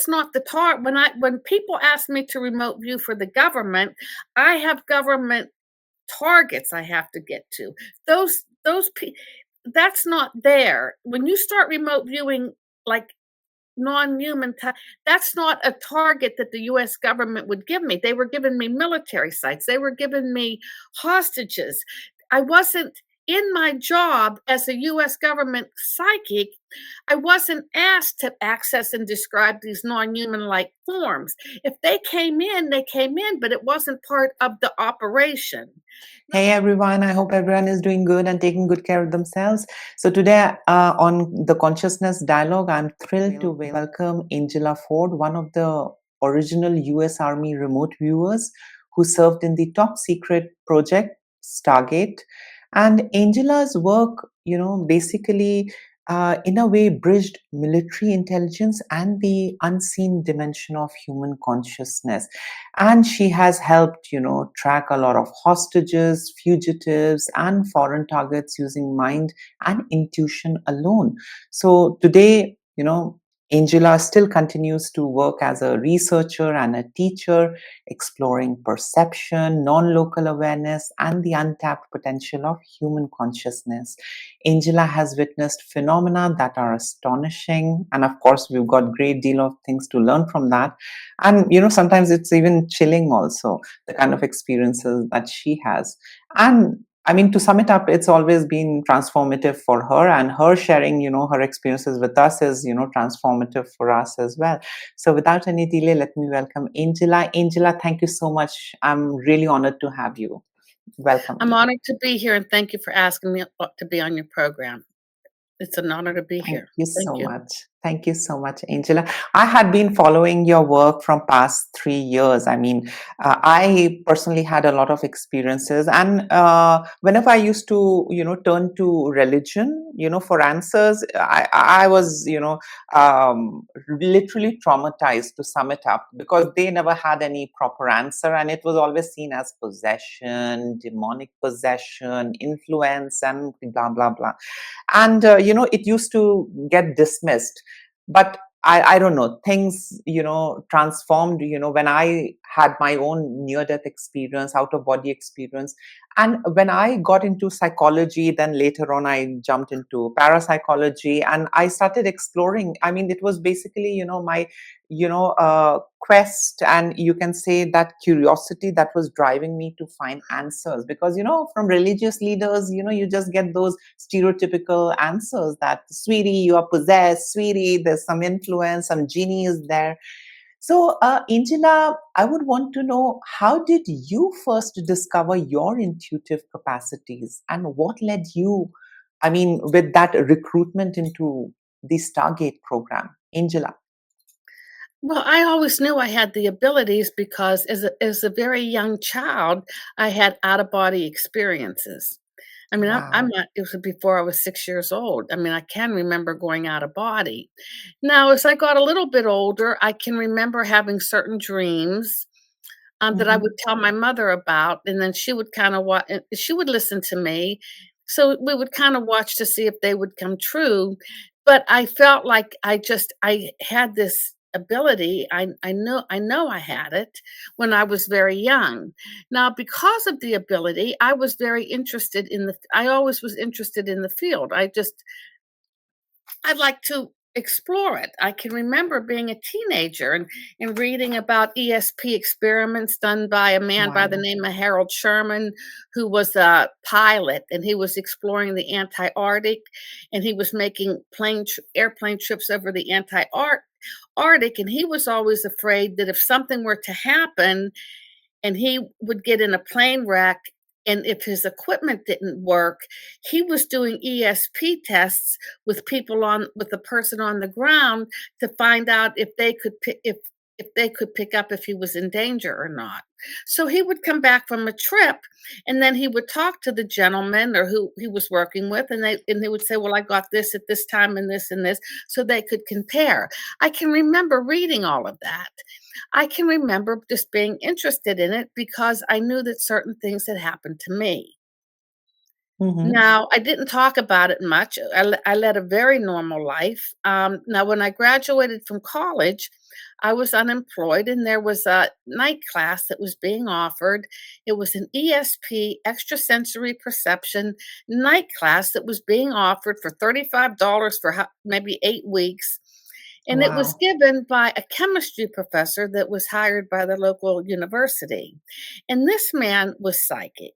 that's not the target. When people ask me to remote view for the government, I have government targets I have to get to. That's not there. When you start remote viewing like non-human, that's not a target that the U.S. government would give me. They were giving me military sites. They were giving me hostages. I wasn't in my job as a U.S. government psychic. I wasn't asked to access and describe these non-human-like forms. If they came in, they came in, but it wasn't part of the operation. Hey everyone, I hope everyone is doing good and taking good care of themselves. So today on the Consciousness Dialogue, I'm thrilled to welcome Angela Ford, one of the original US Army remote viewers who served in the top secret Project Stargate. And Angela's work, basically in a way bridged military intelligence and the unseen dimension of human consciousness. And she has helped, track a lot of hostages, fugitives, and foreign targets using mind and intuition alone. So today, Angela still continues to work as a researcher and a teacher, exploring perception, non-local awareness, and the untapped potential of human consciousness. Angela has witnessed phenomena that are astonishing, and of course, we've got a great deal of things to learn from that. And sometimes it's even chilling also, the kind of experiences that she has. And I mean, to sum it up, it's always been transformative for her, and her sharing, her experiences with us is, transformative for us as well. So without any delay, let me welcome Angela. Angela, thank you so much. I'm really honored to have you. Welcome. I'm honored to be here, and thank you for asking me to be on your program. It's an honor to be here. Thank you so much. Thank you so much, Angela. I had been following your work from past 3 years. I mean, I personally had a lot of experiences, and whenever I used to, turn to religion, for answers, I was, literally traumatized, to sum it up, because they never had any proper answer, and it was always seen as possession, demonic possession, influence, and blah blah blah. And it used to get dismissed. But I don't know, things transformed when I had my own near-death experience, out-of-body experience. And when I got into psychology, then later on I jumped into parapsychology, and I started exploring. I mean, it was basically my quest, and you can say that curiosity that was driving me to find answers. Because from religious leaders, you just get those stereotypical answers that, sweetie, you are possessed, sweetie, there's some influence, some genie is there. So Angela, I would want to know, how did you first discover your intuitive capacities, and what led you, I mean, with that recruitment into the Stargate program? Angela. Well, I always knew I had the abilities because as a very young child, I had out-of-body experiences. I mean, I'm Wow. not it was before I was 6 years old. I mean, I can remember going out of body. Now, as I got a little bit older, I can remember having certain dreams, that I would tell my mother about, and then she would kinda she would listen to me. So we would kinda watch to see if they would come true, but I felt like I had this ability. I know I had it when I was very young. Now, because of the ability, I was very interested in I always was interested in the field. I'd like to explore it. I can remember being a teenager and reading about ESP experiments done by a man by the Wow. name of Harold Sherman, who was a pilot, and he was exploring the Antarctic, and he was making airplane trips over the Arctic, and he was always afraid that if something were to happen and he would get in a plane wreck, and if his equipment didn't work, he was doing ESP tests with the person on the ground to find out if they could pick up if he was in danger or not. So he would come back from a trip, and then he would talk to the gentleman or who he was working with, and they would say, "Well, I got this at this time and this," so they could compare. I can remember reading all of that. I can remember just being interested in it because I knew that certain things had happened to me. Mhm. Now, I didn't talk about it much. I led a very normal life. Now, when I graduated from college, I was unemployed, and there was a night class that was being offered. It was an ESP, extrasensory perception night class that was being offered for $35 for maybe 8 weeks. And it was Wow. given by a chemistry professor that was hired by the local university. And this man was psychic,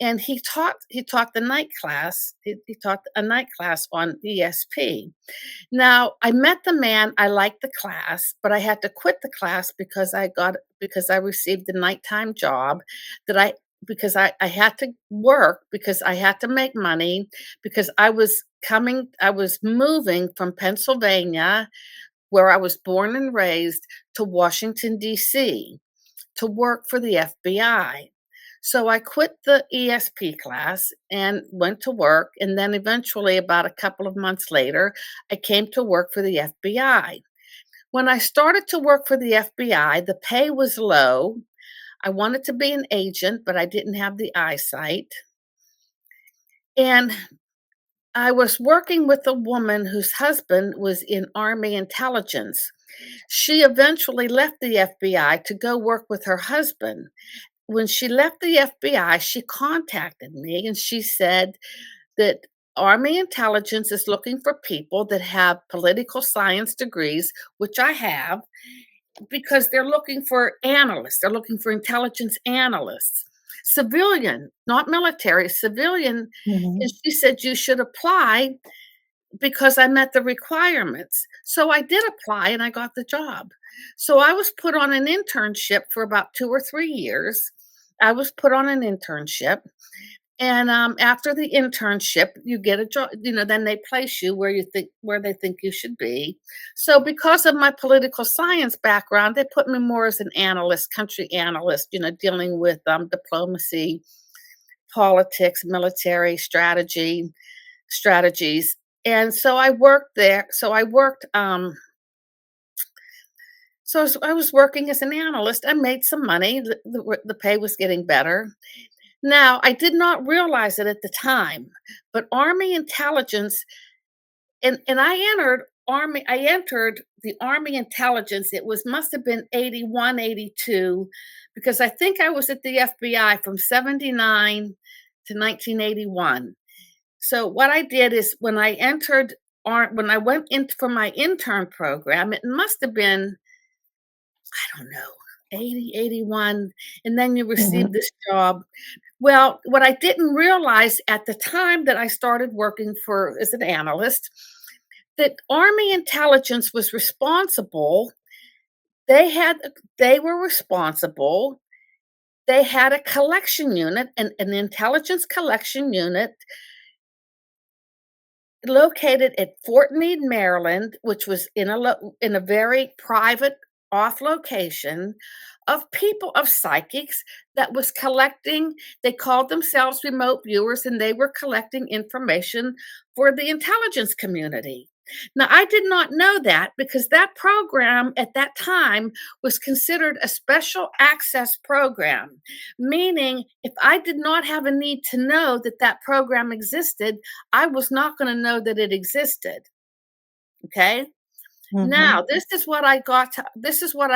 and he taught the night class. He taught a night class on ESP. Now, I met the man, I liked the class, but I had to quit the class because I received a nighttime job that I had to work, because I had to make money, because I was moving from Pennsylvania, where I was born and raised, to Washington, D.C., to work for the FBI. So I quit the ESP class and went to work. And then eventually, about a couple of months later, I came to work for the FBI. When I started to work for the FBI, the pay was low. I wanted to be an agent, but I didn't have the eyesight. And I was working with a woman whose husband was in Army intelligence. She eventually left the FBI to go work with her husband. When she left the FBI, she contacted me and she said that Army intelligence is looking for people that have political science degrees, which I have, because they're looking for analysts. They're looking for intelligence analysts, civilian, not military, civilian. And Mhm. she said, you should apply because I met the requirements. So I did apply and I got the job. So I was put on an internship for about 2 or 3 years. I was put on an internship. And after the internship, you get a job. Then they place you where they think you should be. So because of my political science background, they put me more as an analyst, country analyst. Dealing with diplomacy, politics, military strategies. And so I worked there. So I was working as an analyst. I made some money. The pay was getting better. Now, I did not realize it at the time, but Army intelligence, and I entered the Army intelligence. It must have been 81, 82, because I think I was at the FBI from 79 to 1981. So what I did is, when I went in for my intern program, it must have been, I don't know, 80, 81, and then you receive Mhm. this job. Well, what I didn't realize at the time that I started working for as an analyst, that Army intelligence was responsible. They had they were responsible. They had a collection unit, an intelligence collection unit located at Fort Meade, Maryland, which was in a very private off location, of psychics, that was collecting. They called themselves remote viewers, and they were collecting information for the intelligence community. Now, I did not know that, because that program at that time was considered a special access program, meaning if I did not have a need to know that that program existed, I was not going to know that it existed. Okay. Now, Mhm. this is what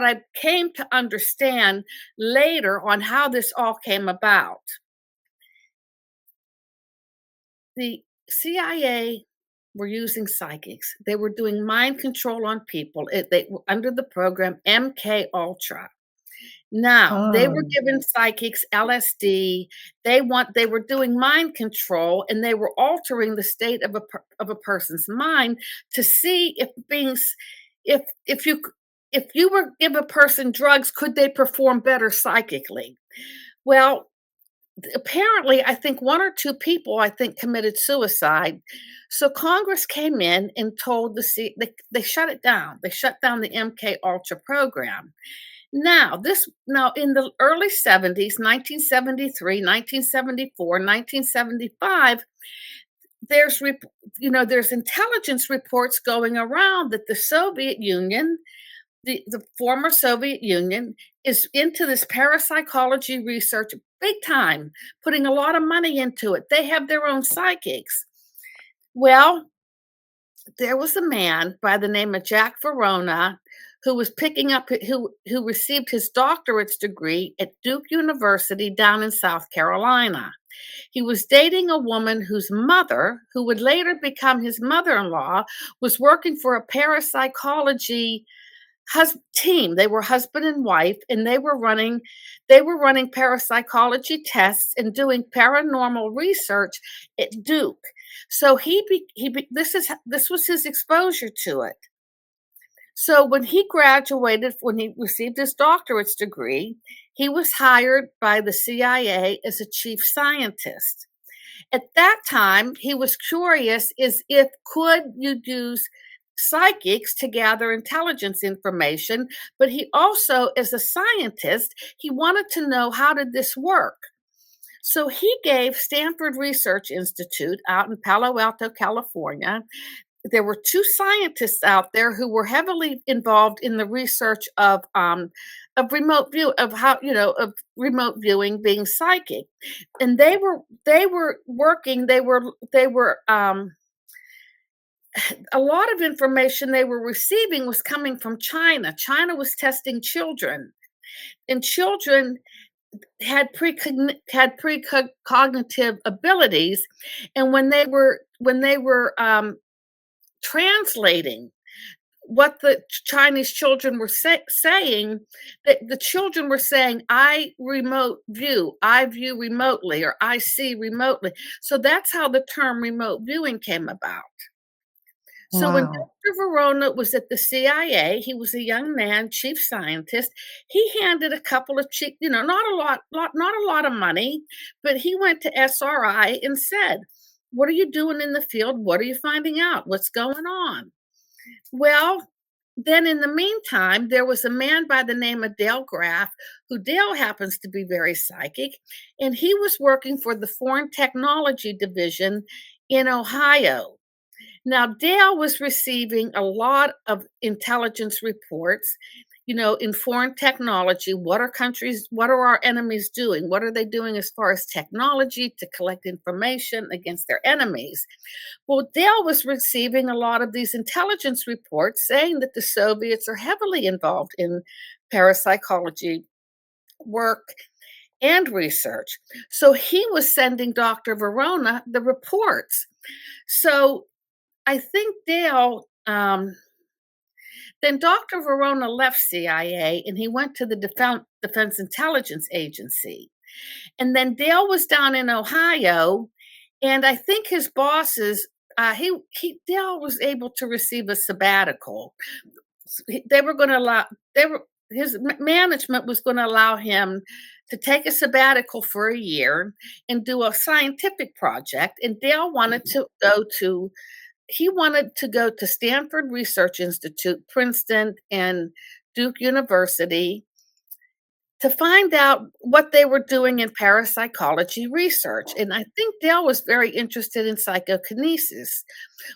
I came to understand later on how this all came about. The CIA were using psychics. They were doing mind control on people. They were under the program MK Ultra. Now, they Ah. were giving psychics LSD. They were doing mind control, and they were altering the state of a person's mind to see if you were give a person drugs, could they perform better psychically? Well, apparently, I think one or two people, I think, committed suicide. So Congress came in and told they shut it down. They shut down the MK Ultra program. Now in the early 70s, 1973, 1974, 1975, there's there's intelligence reports going around that the Soviet Union, the former Soviet Union, is into this parapsychology research big time, putting a lot of money into it. They have their own psychics. Well, there was a man by the name of Jack Verona who was picking up who received his doctorate's degree at Duke University down in South Carolina. He was dating a woman whose mother, who would later become his mother-in-law, was working for a parapsychology team. They were husband and wife, and they were running parapsychology tests and doing paranormal research at Duke. So this was his exposure to it. So when he graduated, when he received his doctorate's degree, he was hired by the CIA as a chief scientist. At that time, he was curious is if could you use psychics to gather intelligence information, but he also, as a scientist, he wanted to know how did this work. So he gave Stanford Research Institute out in Palo Alto, California. There were two scientists out there who were heavily involved in the research of remote view of how of remote viewing being psychic, and they were working. They were a lot of information they were receiving was coming from China. China was testing children, and children had precognitive abilities, and when they were translating what the Chinese children were saying, that the children were saying, I remote view, I view remotely, or I see remotely. So that's how the term remote viewing came about. So when Wow. Dr. Verona was at the CIA, he was a young man, chief scientist. He handed a couple of cheap, not a lot of money, but he went to SRI and said, "What are you doing in the field? What are you finding out? What's going on?" Well, then in the meantime, there was a man by the name of Dale Graff, who Dale happens to be very psychic, and he was working for the Foreign Technology Division in Ohio. Now, Dale was receiving a lot of intelligence reports, in foreign technology. What are our enemies doing? What are they doing as far as technology to collect information against their enemies? Well, Dale was receiving a lot of these intelligence reports saying that the Soviets are heavily involved in parapsychology work and research. So he was sending Dr. Verona the reports. So I think then Dr. Verona left CIA and he went to the Defense Intelligence Agency. And then Dale was down in Ohio, and I think his bosses, Dale was able to receive a sabbatical. They were going to allow, his management was going to allow him to take a sabbatical for a year and do a scientific project. And Dale wanted to go to Stanford Research Institute, Princeton, and Duke University to find out what they were doing in parapsychology research. And I think Dale was very interested in psychokinesis.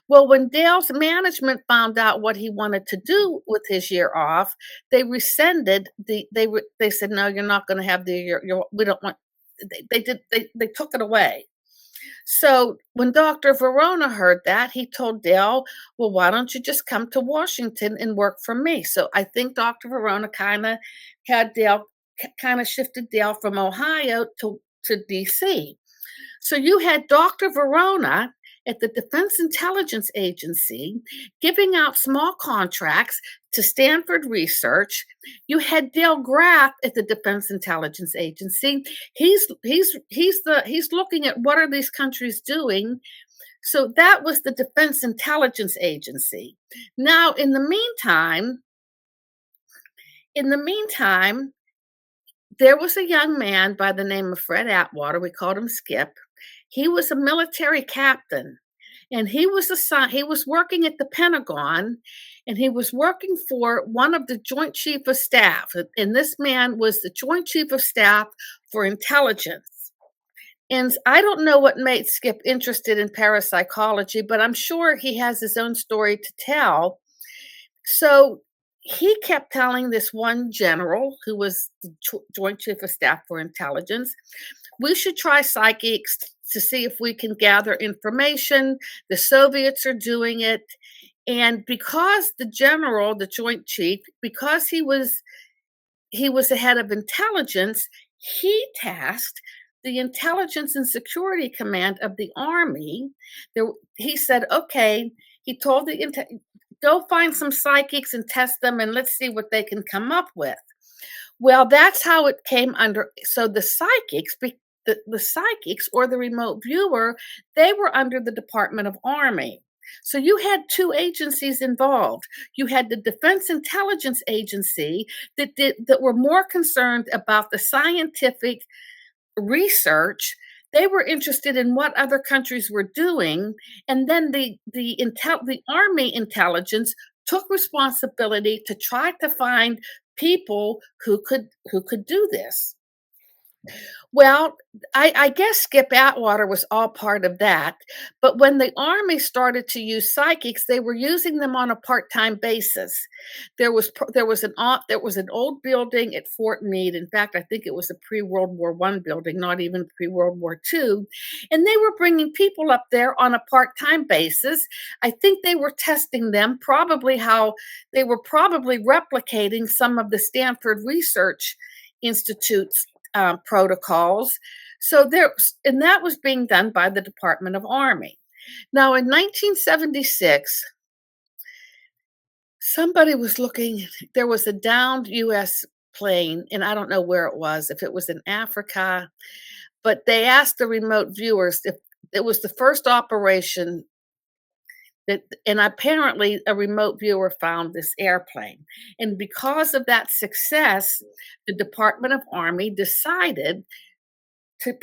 Well, when Dale's management found out what he wanted to do with his year off, they rescinded they said, no, you're not going to have we don't want, they took it away. So when Dr. Verona heard that, he told Dale, well, why don't you just come to Washington and work for me? So I think Dr. Verona kind of shifted Dale from Ohio to DC. So you had Dr. Verona at the Defense Intelligence Agency giving out small contracts to Stanford Research. You had Dale Graff at the Defense Intelligence Agency. He's looking at what are these countries doing. So that was the Defense Intelligence Agency. Now, in the meantime, there was a young man by the name of Fred Atwater. We called him Skip. He was a military captain, and he was working at the Pentagon, and he was working for one of the Joint Chief of Staff. And this man was the Joint Chief of Staff for intelligence. And I don't know what made Skip interested in parapsychology, but I'm sure he has his own story to tell. So he kept telling this one general who was the Joint Chief of Staff for Intelligence, we should try psychics to see if we can gather information. The Soviets are doing it. And because the general, the Joint Chief, because he was the head of intelligence, he tasked the Intelligence and Security Command of the Army. He said, okay, he told go find some psychics and test them and let's see what they can come up with. Well, that's how it came under. So the psychics, the psychics or the remote viewer, they were under the Department of Army. So you had two agencies involved. You had the Defense Intelligence Agency that were more concerned about the scientific research. They were interested in what other countries were doing, and then the Army intelligence took responsibility to try to find people who could do this. Well, I guess Skip Atwater was all part of that, but when the Army started to use psychics, they were using them on a part-time basis. There was an old building at Fort Meade. In fact, I think it was a pre-World War I building, not even pre-World War II, and they were bringing people up there on a part-time basis. I think they were testing them, they were probably replicating some of the Stanford Research Institute's protocols. And that was being done by the Department of Army. Now, in 1976, somebody was looking, there was a downed U.S. plane, and I don't know where it was, if it was in Africa, but they asked the remote viewers if it was the first operation and apparently a remote viewer found this airplane. And because of that success, the Department of Army decided to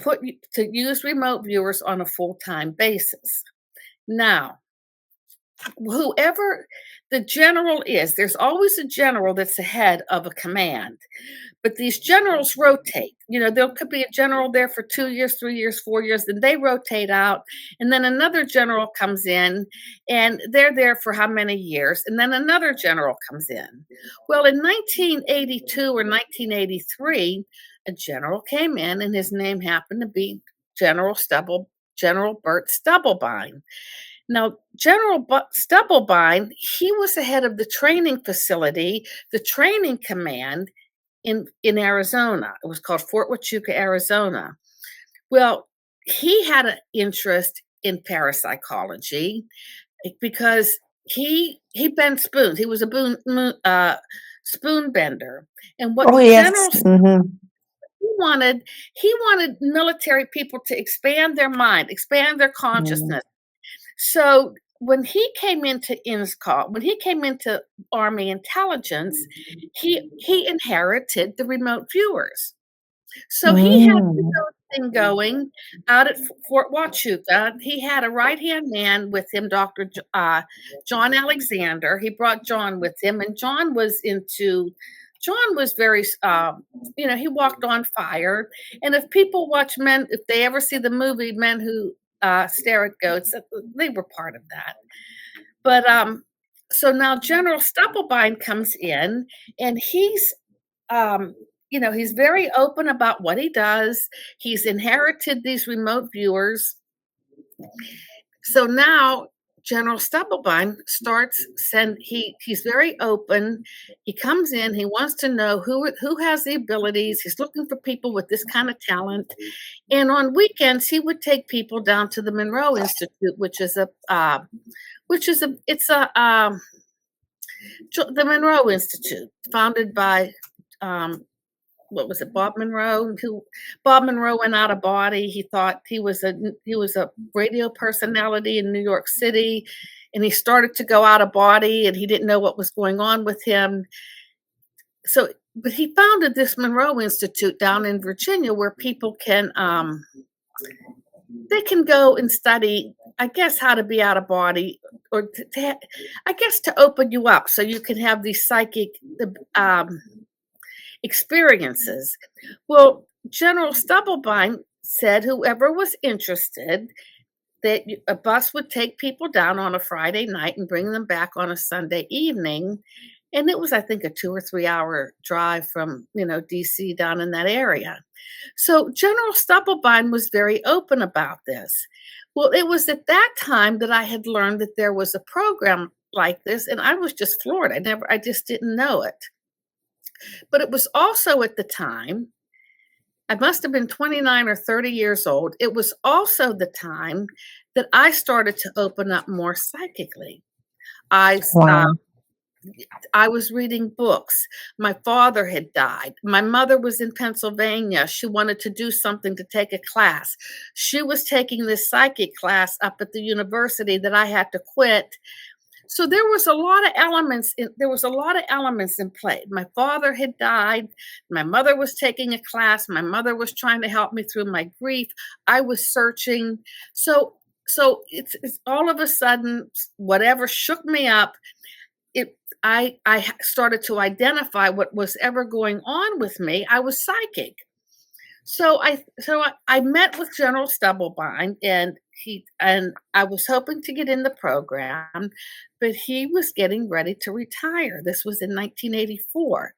use remote viewers on a full-time basis. Now, whoever the general is, there's always a general that's the head of a command. But these generals rotate. There could be a general there for 2 years, 3 years, 4 years, then they rotate out. And then another general comes in and they're there for how many years? And then another general comes in. Well, in 1982 or 1983, a general came in and his name happened to be General Bert Stubblebine. Now, General Stubblebine, he was the head of the training facility, the training command in Arizona. It was called Fort Huachuca, Arizona. Well, he had an interest in parapsychology because he bent spoons. He was a spoon bender. And what the general he wanted military people to expand their mind, expand their consciousness. So when he came into Army intelligence, he inherited the remote viewers. So he had his own thing going out at Fort Huachuca. He had a right-hand man with him, Dr. John Alexander. He brought John with him, and John was very, he walked on fire. And if people watch if they ever see the movie Men Who Stare at Goats, they were part of that. But so now General Stubblebine comes in, and he's very open about what he does. He's inherited these remote viewers. So now General Stubblebine he's very open. He comes in, he wants to know who has the abilities. He's looking for people with this kind of talent. And on weekends, he would take people down to the Monroe Institute, the Monroe Institute, founded by Bob Monroe? Bob Monroe went out of body. He thought he was a radio personality in New York City, and he started to go out of body, and he didn't know what was going on with him. But he founded this Monroe Institute down in Virginia, where people can they can go and study, I guess, how to be out of body, or to open you up so you can have these psychic experiences. Well, General Stubblebine said whoever was interested, that a bus would take people down on a Friday night and bring them back on a Sunday evening. And it was, I think, a 2 or 3 hour drive from, DC down in that area. So General Stubblebine was very open about this. Well, it was at that time that I had learned that there was a program like this, and I was just floored. I just didn't know it. But it was also at the time, I must have been 29 or 30 years old. It was also the time that I started to open up more psychically. I Wow. I was reading books. My father had died. My mother was in Pennsylvania. She wanted to do something to take a class. She was taking this psychic class up at the university that I had to quit. So there was a lot of elements in play. My father had died. My mother was taking a class. My mother was trying to help me through my grief. I was searching. So it's all of a sudden whatever shook me up, it I started to identify what was ever going on with me. I was psychic. So I met with General Stubblebine, and I was hoping to get in the program, but he was getting ready to retire. This was in 1984.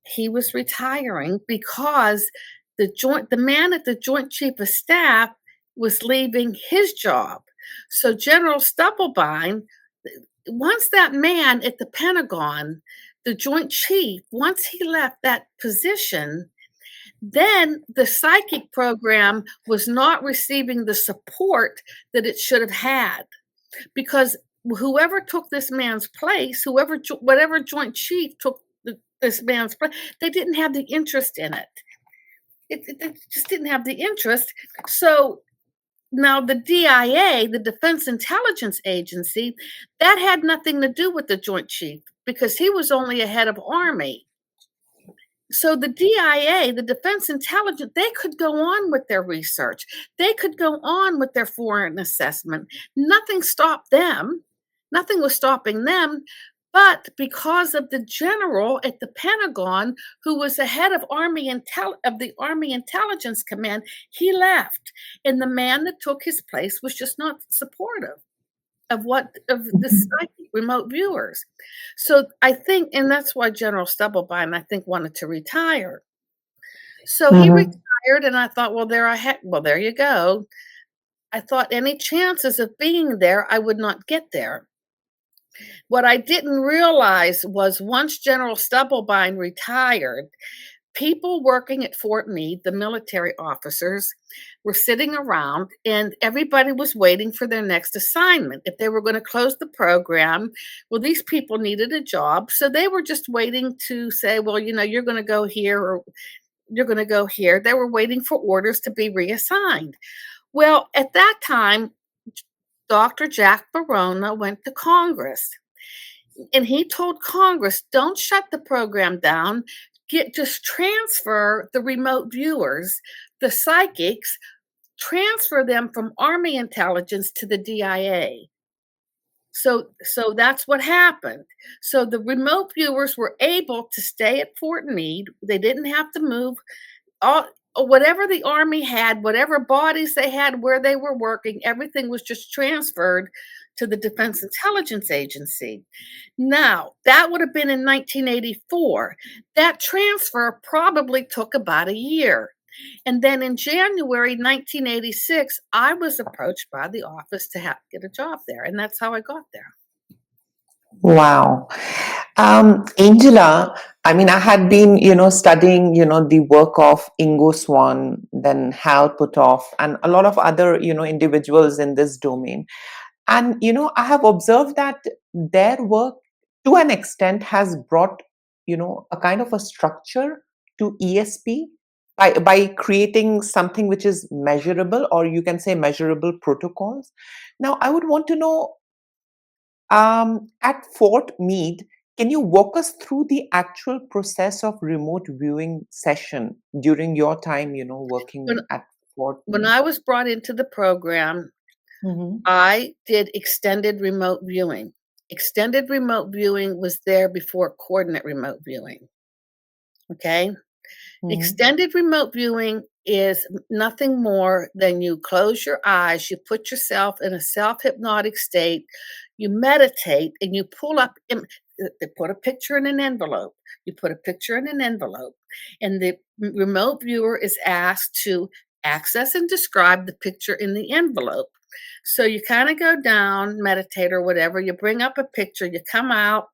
He was retiring because the man at the Joint Chief of Staff was leaving his job. So General Stubblebine, once that man at the Pentagon, the Joint Chief, once he left that position, then the psychic program was not receiving the support that it should have had, because whoever took this man's place, whatever Joint Chief took this man's place, they didn't have the interest in it. They just didn't have the interest. So now the DIA, the Defense Intelligence Agency, that had nothing to do with the Joint Chief because he was only a head of Army. So the DIA, the Defense Intelligence, they could go on with their research. They could go on with their foreign assessment. Nothing stopped them. Nothing was stopping them. But because of the general at the Pentagon, who was the head of the Army Intelligence Command, he left. And the man that took his place was just not supportive of the psychic remote viewers. So I think, and that's why General Stubblebine, I think, wanted to retire. So he Mhm. retired, and I thought, well, there you go. I thought any chances of being there, I would not get there. What I didn't realize was once General Stubblebine retired, people working at Fort Meade, the military officers, were sitting around and everybody was waiting for their next assignment. If they were going to close the program, well, these people needed a job. So they were just waiting to say, well, you're going to go here or you're going to go here. They were waiting for orders to be reassigned. Well, at that time, Dr. Jack Barona went to Congress and he told Congress, don't shut the program down. Just transfer the remote viewers, the psychics, transfer them from Army intelligence to the DIA. So that's what happened. So the remote viewers were able to stay at Fort Meade. They didn't have to move. All Whatever the Army had, whatever bodies they had, where they were working, everything was just transferred to the Defense Intelligence Agency. Now, that would have been in 1984. That transfer probably took about a year. And then in January 1986, I was approached by the office to get a job there. And that's how I got there. Wow. Angela, I mean, I had been, studying, the work of Ingo Swann, then Hal Puthoff, and a lot of other, individuals in this domain. And, I have observed that their work, to an extent, has brought, a kind of a structure to ESP by creating something which is measurable, or you can say measurable protocols. Now, I would want to know, at Fort Meade, can you walk us through the actual process of remote viewing session during your time, When, working at Fort when Meade? I was brought into the program, Mhm. I did extended remote viewing. Extended remote viewing was there before coordinate remote viewing. Okay. Mhm. Extended remote viewing is nothing more than you close your eyes, you put yourself in a self hypnotic state, you meditate, and you pull up. they put a picture in an envelope. You put a picture in an envelope, and the remote viewer is asked to access and describe the picture in the envelope. So you kind of go down, meditate or whatever, you bring up a picture, you come out,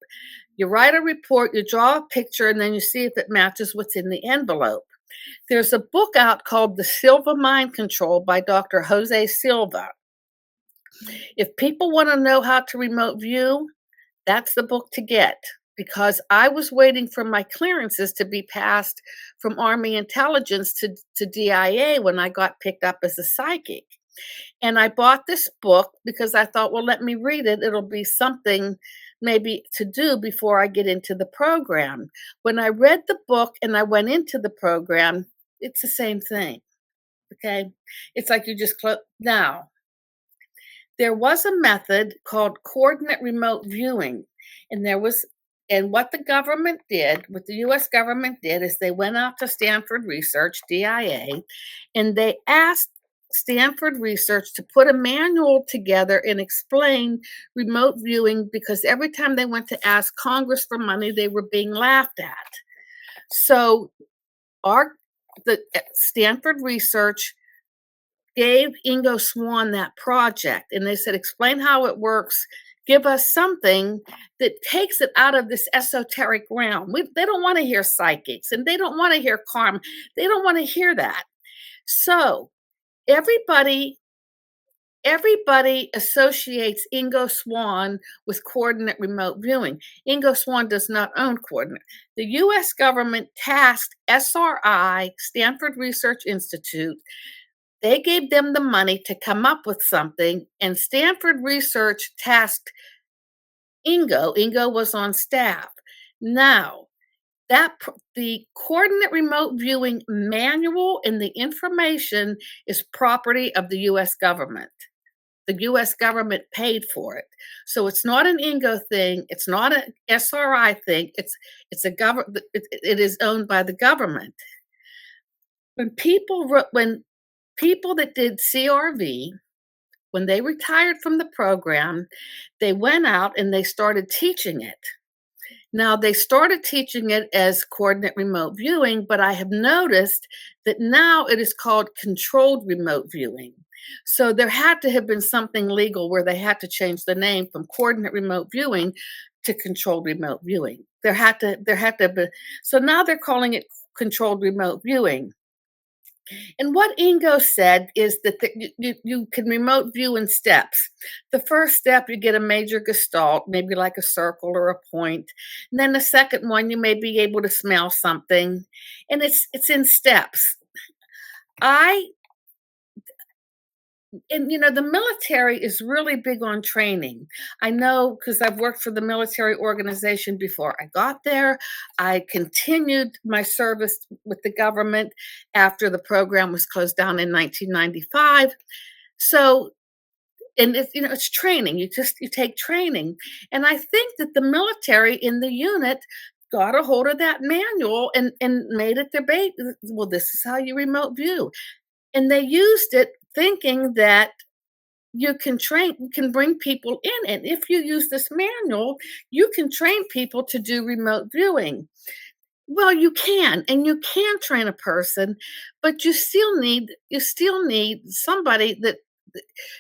you write a report, you draw a picture, and then you see if it matches what's in the envelope. There's a book out called The Silva Mind Control by Dr. Jose Silva. If people want to know how to remote view, that's the book to get, because I was waiting for my clearances to be passed from Army intelligence to DIA when I got picked up as a psychic. And I bought this book because I thought, well, let me read it. It'll be something maybe to do before I get into the program. When I read the book and I went into the program, it's the same thing. Okay. It's like you just close. Now, there was a method called coordinate remote viewing. And what the government did, what the US government did, is they went out to Stanford Research, DIA, and they asked Stanford Research to put a manual together and explain remote viewing, because every time they went to ask Congress for money, they were being laughed at. So the Stanford Research gave Ingo Swann that project, and they said, explain how it works. Give us something that takes it out of this esoteric realm. They don't want to hear psychics, and they don't want to hear karma. They don't want to hear that. So everybody associates Ingo Swann with coordinate remote viewing. Ingo Swann does not own coordinate. The U.S. government tasked SRI, Stanford Research Institute. They gave them the money to come up with something, and Stanford Research tasked Ingo. Ingo was on staff. Now, the coordinate remote viewing manual and the information is property of the U.S. government. The U.S. government paid for it. So it's not an Ingo thing. It's not an SRI thing. It's a government. It is owned by the government. When people that did CRV, when they retired from the program, they went out and they started teaching it. Now, they started teaching it as coordinate remote viewing, but I have noticed that now it is called controlled remote viewing. So there had to have been something legal where they had to change the name from coordinate remote viewing to controlled remote viewing. There had to be. So now they're calling it controlled remote viewing. And what Ingo said is that you can remote view in steps. The first step, you get a major gestalt, maybe like a circle or a point. And then the second one, you may be able to smell something. And it's in steps. The military is really big on training. I know because I've worked for the military organization before I got there. I continued my service with the government after the program was closed down in 1995. So, and it's training. You take training. And I think that the military in the unit got a hold of that manual and made it their baby. Well, this is how you remote view. And they used it thinking that you can bring people in. And if you use this manual, you can train people to do remote viewing. Well, you can, and you can train a person, but you still need somebody that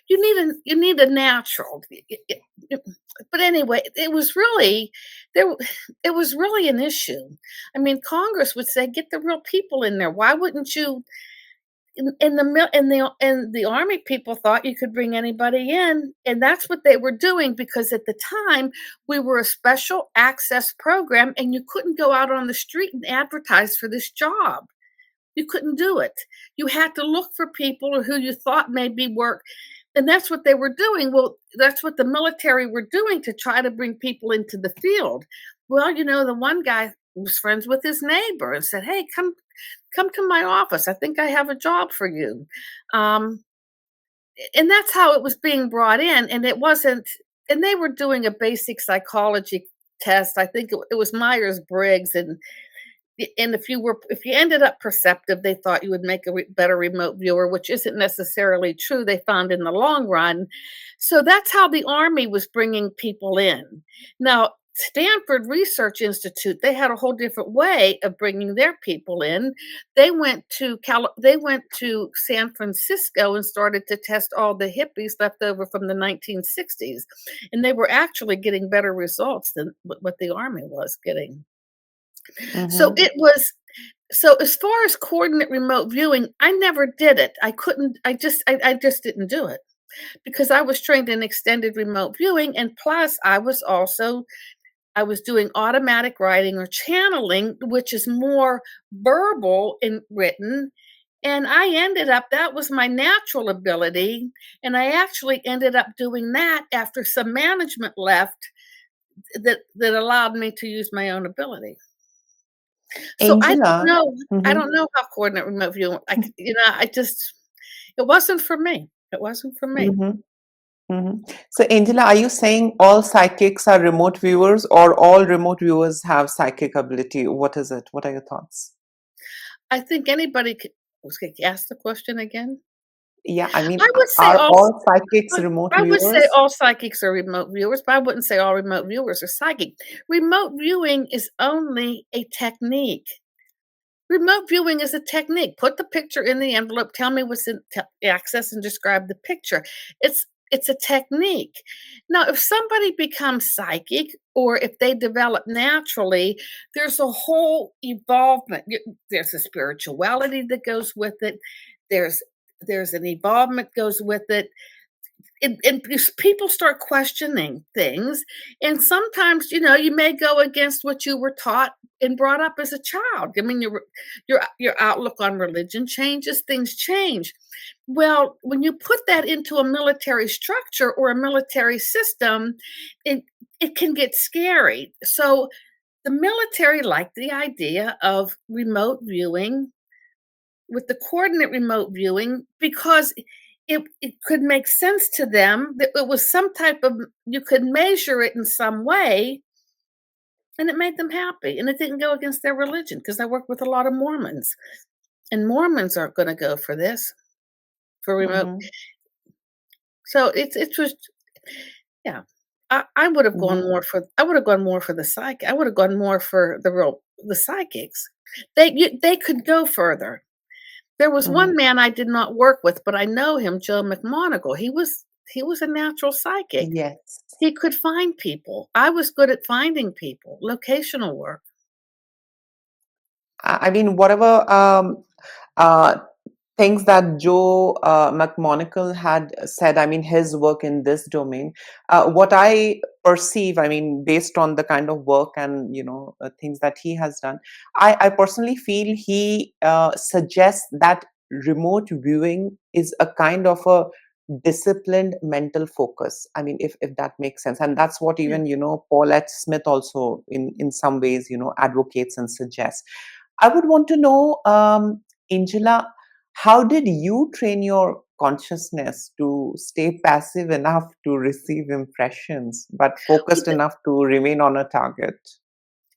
you need a natural. But anyway, it was really an issue. I mean, Congress would say, get the real people in there. Why wouldn't you? And the Army people thought you could bring anybody in, and that's what they were doing, because at the time we were a special access program, and you couldn't go out on the street and advertise for this job. You couldn't do it. You had to look for people who you thought maybe work, and that's what they were doing. Well, that's what the military were doing to try to bring people into the field. Well, the one guy was friends with his neighbor and said, "Hey, come to my office. I think I have a job for you." And that's how it was being brought in. And it wasn't, and they were doing a basic psychology test. I think it was Myers-Briggs. And if you ended up perceptive, they thought you would make a better remote viewer, which isn't necessarily true. They found in the long run. So that's how the Army was bringing people in. Now, Stanford Research Institute, they had a whole different way of bringing their people in. They went to San Francisco and started to test all the hippies left over from the 1960s, and they were actually getting better results than what the Army was getting. So Mhm. it was so as far as coordinate remote viewing, I never did it. I couldn't I just didn't do it because I was trained in extended remote viewing, and plus I was doing automatic writing or channeling, which is more verbal and written. And I ended up, that was my natural ability. And I actually ended up doing that after some management left that allowed me to use my own ability. So Angela. I Mhm. don't know how coordinate remote viewing, I just, it wasn't for me. It wasn't for me. Mhm. Mhm. So, Angela, are you saying all psychics are remote viewers, or all remote viewers have psychic ability? What is it? What are your thoughts? I think anybody could, ask the question again. Yeah, I mean, I would say are all all psychics I remote I would say viewers? all psychics are remote viewers, but I wouldn't say all remote viewers are psychic. Remote viewing is only a technique. Remote viewing is a technique. Put the picture in the envelope, tell me what's in access and describe the picture. It's it's a technique. Now, if somebody becomes psychic or if they develop naturally, there's a whole evolvement. There's a spirituality that goes with it. There's there's an evolvement goes with it, and people start questioning things, and sometimes you may go against what you were taught and brought up as a child. I mean, your outlook on religion changes, things change. Well, when you put that into a military structure or a military system, it it can get scary. So the military liked the idea of remote viewing with the coordinate remote viewing because it could make sense to them that it was some type of, you could measure it in some way, and it made them happy, and it didn't go against their religion because I work with a lot of Mormons, and Mormons aren't going to go for this, for remote. Mhm. So it was, yeah. I would have gone Mhm. more for, the psych, I would have gone more for the psychics. They could go further. There was Mhm. one man I did not work with, but I know him, Joe McMonagle. He was a natural psychic. Yes. He could find people. I was good at finding people, locational work. I mean, whatever uh, things that Joe McMonagle had said, I mean, his work in this domain, what I perceive, I mean, based on the kind of work and, things that he has done, I personally feel he suggests that remote viewing is a kind of a disciplined mental focus. I mean, if that makes sense. And that's what Yeah. even, Paulette Smith also in some ways, advocates and suggests. I would want to know, Angela, how did you train your consciousness to stay passive enough to receive impressions, but Well, focused enough to remain on a target?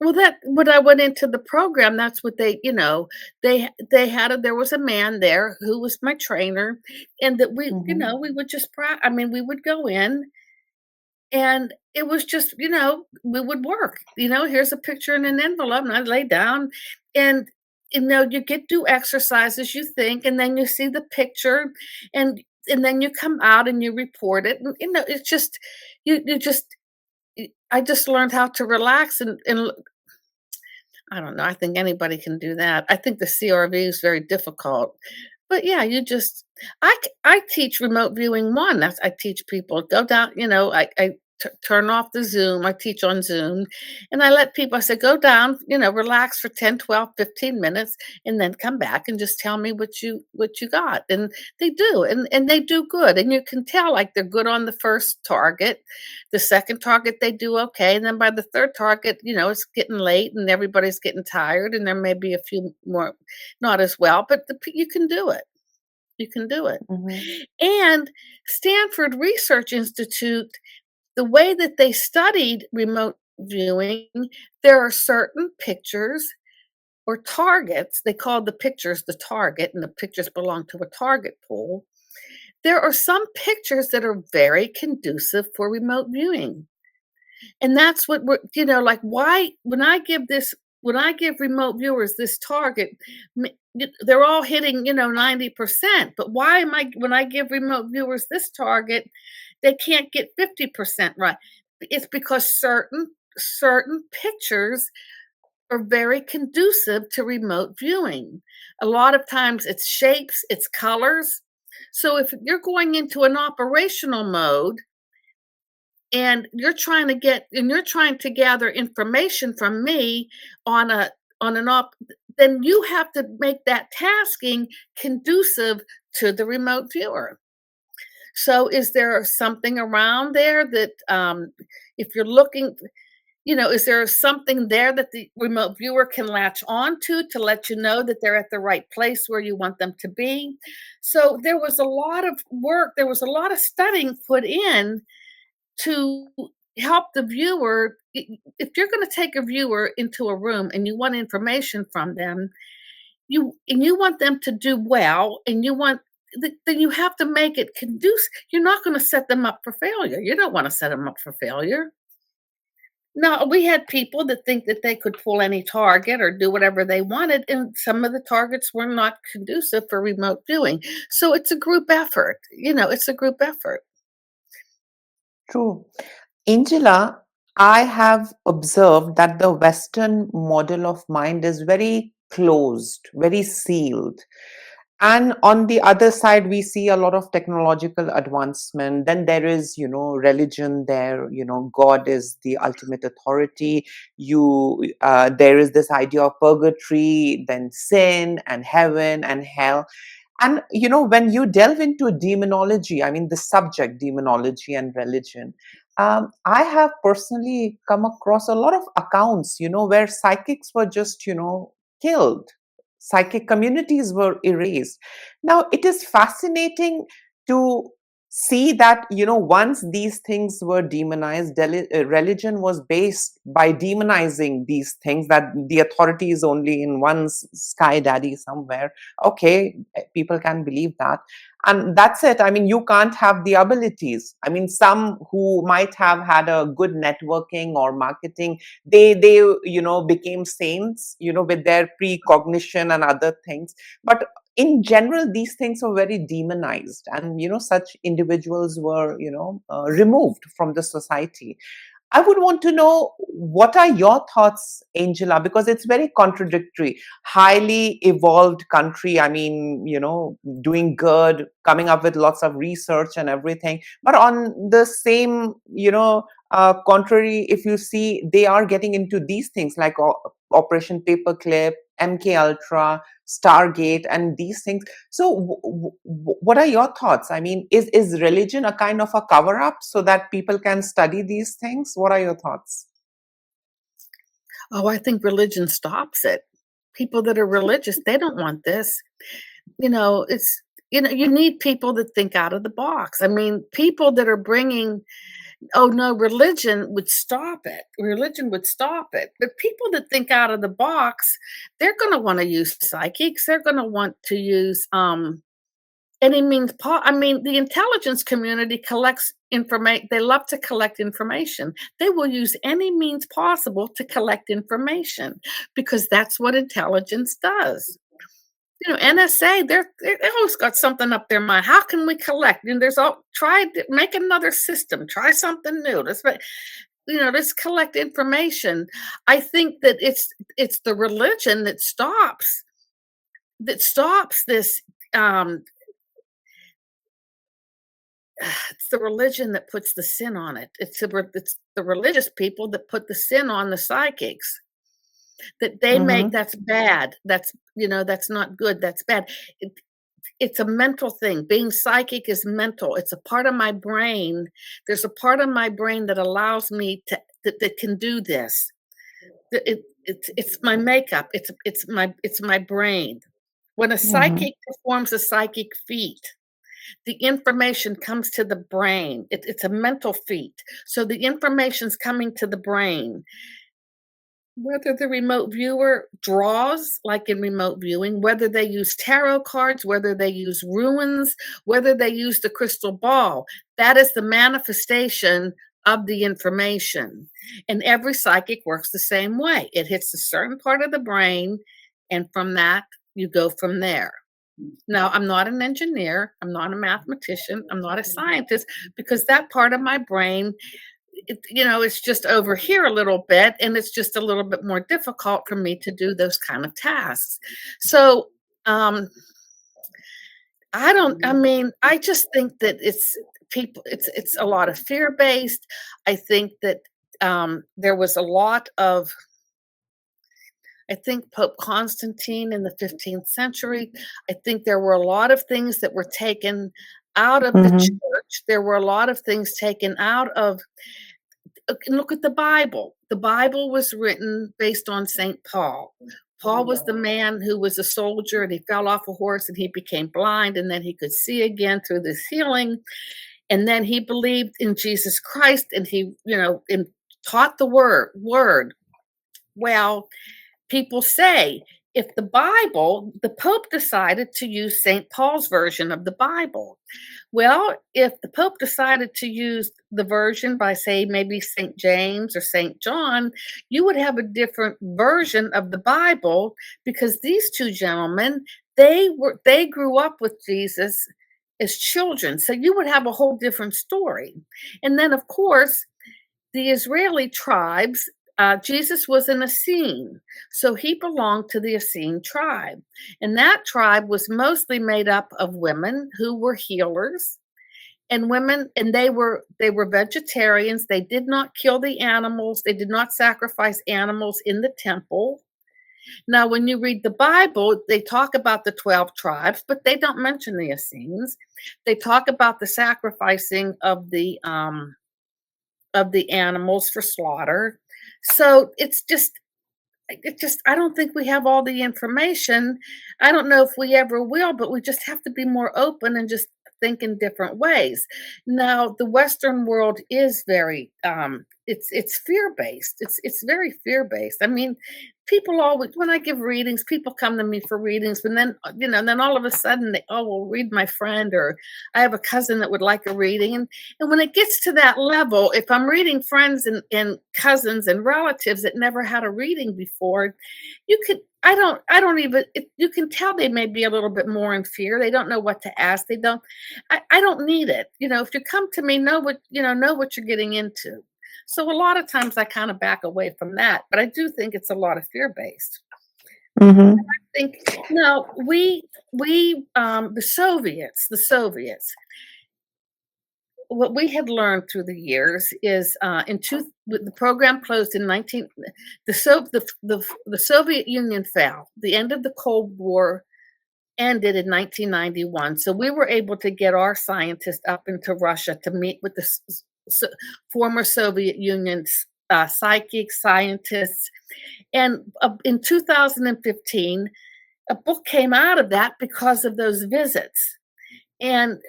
that when I went into the program, that's what they had there was a man there who was my trainer, and that Mhm. we would just I mean, we would go in, and it was just, we would work. Here's a picture in an envelope, and I lay down, and you get do exercises, you think, and then you see the picture, and then you come out and you report it. And it's just you just I just learned how to relax and I don't know. I think anybody can do that. I think the CRV is very difficult. But yeah, I teach remote viewing one. I teach people go down, turn off the Zoom. I teach on Zoom, and I let people, I say, go down, relax for 10, 12, 15 minutes, and then come back and just tell me what you got. And they do, and they do good. And you can tell, like, they're good on the first target. The second target, they do okay. And then by the third target, it's getting late and everybody's getting tired, and there may be a few more not as well, but you can do it. You can do it. Mhm. And Stanford Research Institute, the way that they studied remote viewing, there are certain pictures or targets. They called the pictures the target, and the pictures belong to a target pool. There are some pictures that are very conducive for remote viewing. And that's what we're, like, why when I give remote viewers this target, they're all hitting, 90%. But why am I when I give remote viewers this target, they can't get 50% right? It's because certain pictures are very conducive to remote viewing. A lot of times it's shapes, it's colors. So if you're going into an operational mode and you're trying to gather information from me on a on an op then you have to make that tasking conducive to the remote viewer. So is there something around there that if you're looking, is there something there that the remote viewer can latch on to let you know that they're at the right place where you want them to be? So there was a lot of work, there was a lot of studying put in to help the viewer. If you're going to take a viewer into a room and you want information from them, you want them to do well, and then you have to make it conducive. You're not going to set them up for failure. You don't want to set them up for failure. No, we had people that think that they could pull any target or do whatever they wanted, and some of the targets were not conducive for remote viewing. So it's a group effort. It's a group effort. True. Angela, I have observed that the Western model of mind is very closed, very sealed. And on the other side, we see a lot of technological advancement. Then there is, religion there, God is the ultimate authority. There is this idea of purgatory, then sin and heaven and hell. And when you delve into demonology, I mean the subject demonology and religion, I have personally come across a lot of accounts, where psychics were just, killed. Psychic communities were erased. Now, it is fascinating to see that, once these things were demonized, religion was based by demonizing these things, that the authority is only in one sky daddy somewhere. Okay, people can believe that. And that's it. I mean, you can't have the abilities. I mean, some who might have had a good networking or marketing, they became saints, with their precognition and other things. But in general, these things were very demonized, and such individuals were removed from the society. I would want to know, what are your thoughts, Angela, because it's very contradictory. Highly evolved country, I mean, doing good, coming up with lots of research and everything. But on the same, contrary, if you see, they are getting into these things like Operation Paperclip, MK Ultra, Stargate, and these things. So, what are your thoughts? I mean, is religion a kind of a cover up so that people can study these things? What are your thoughts? Oh, I think religion stops it. People that are religious, they don't want this. It's you need people that think out of the box. I mean, people that are bringing, oh no, religion would stop it. Religion would stop it. But people that think out of the box, they're going to want to use psychics. They're going to want to use any means. I mean, the intelligence community collects information. They love to collect information. They will use any means possible to collect information because that's what intelligence does. NSA, they always got something up their mind. How can we collect? And try to make another system, try something new. Let's collect information. I think that it's the religion that stops this. It's the religion that puts the sin on it. It's the religious people that put the sin on the psychics. That they make Mm-hmm. that's bad. That's not good. That's bad. It's a mental thing. Being psychic is mental. It's a part of my brain. There's a part of my brain that allows me that can do this. It's my makeup. It's my brain. When a Mm-hmm. psychic performs a psychic feat, the information comes to the brain. It's a mental feat. So the information's coming to the brain. Whether the remote viewer draws, like in remote viewing, whether they use tarot cards, whether they use runes, whether they use the crystal ball, that is the manifestation of the information. And every psychic works the same way. It hits a certain part of the brain, and from that, you go from there. Now, I'm not an engineer, I'm not a mathematician, I'm not a scientist, because that part of my brain, it's just over here a little bit, and it's just a little bit more difficult for me to do those kind of tasks. So, um, I mean, I just think that it's a lot of fear-based. I think that, there was a lot of I think Pope Constantine in the 15th century, I think there were a lot of things that were taken out of the Mhm. church. There were a lot of things taken out of look at the Bible. The Bible was written based on St. Paul. Paul was the man who was a soldier, and he fell off a horse and he became blind, and then he could see again through this healing. And then he believed in Jesus Christ, and he, and taught the word. Well, people say, if the Pope decided to use St. Paul's version of the Bible. Well, if the Pope decided to use the version by, say, maybe St. James or St. John, you would have a different version of the Bible, because these two gentlemen, they grew up with Jesus as children. So you would have a whole different story. And then, of course, the Israeli tribes, Jesus was an Essene, so he belonged to the Essene tribe. And that tribe was mostly made up of women who were healers, and women, and they were vegetarians. They did not kill the animals. They did not sacrifice animals in the temple. Now, when you read the Bible, they talk about the 12 tribes, but they don't mention the Essenes. They talk about the sacrificing of the animals for slaughter. So I don't think we have all the information. I don't know if we ever will, but we just have to be more open and just think in different ways. Now, the Western world is very it's fear-based. It's very fear-based. I mean, people always, when I give readings, people come to me for readings, but then then all of a sudden they, oh, well, read my friend, or I have a cousin that would like a reading. And when it gets to that level, if I'm reading friends and cousins and relatives that never had a reading before, you can I don't even you can tell they may be a little bit more in fear. They don't know what to ask. I don't need it. If you come to me, know what you're getting into. So a lot of times I kind of back away from that, but I do think it's a lot of fear-based. Mhm. I think no, the Soviets, what we had learned through the years is the program closed in 19 the Soviet Union fell. The end of the Cold War ended in 1991. So we were able to get our scientists up into Russia to meet with the former Soviet Union's psychic scientists. And in 2015, a book came out of that because of those visits. And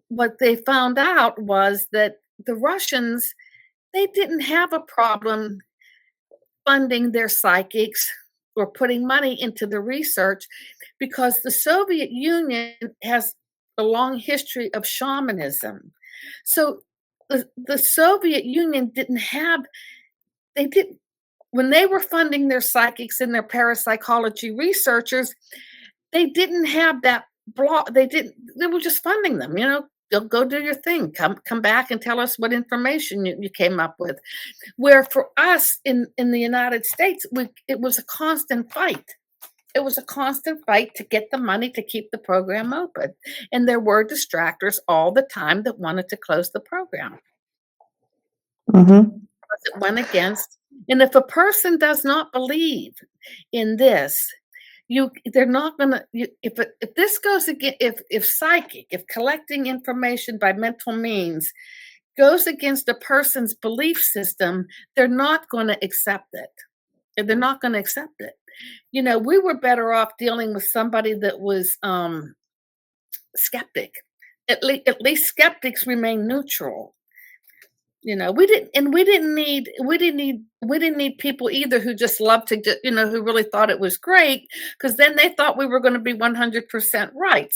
what they found out was that the Russians, they didn't have a problem funding their psychics or putting money into the research, because the Soviet Union has a long history of shamanism. So the Soviet Union didn't have, they didn't, when they were funding their psychics and their parapsychology researchers, they didn't have that block. They were just funding them, go do your thing. Come back and tell us what information you came up with. Where for us in the United States, it was a constant fight. It was a constant fight to get the money to keep the program open. And there were distractors all the time that wanted to close the program. Mhm. It went against, and if a person does not believe in this, they're not gonna, if this goes again, if collecting information by mental means goes against a person's belief system, they're not going to accept it. They're not going to accept it. We were better off dealing with somebody that was skeptic. At least skeptics remain neutral. We didn't need people either who just loved to get, who really thought it was great, because then they thought we were going to be 100% right.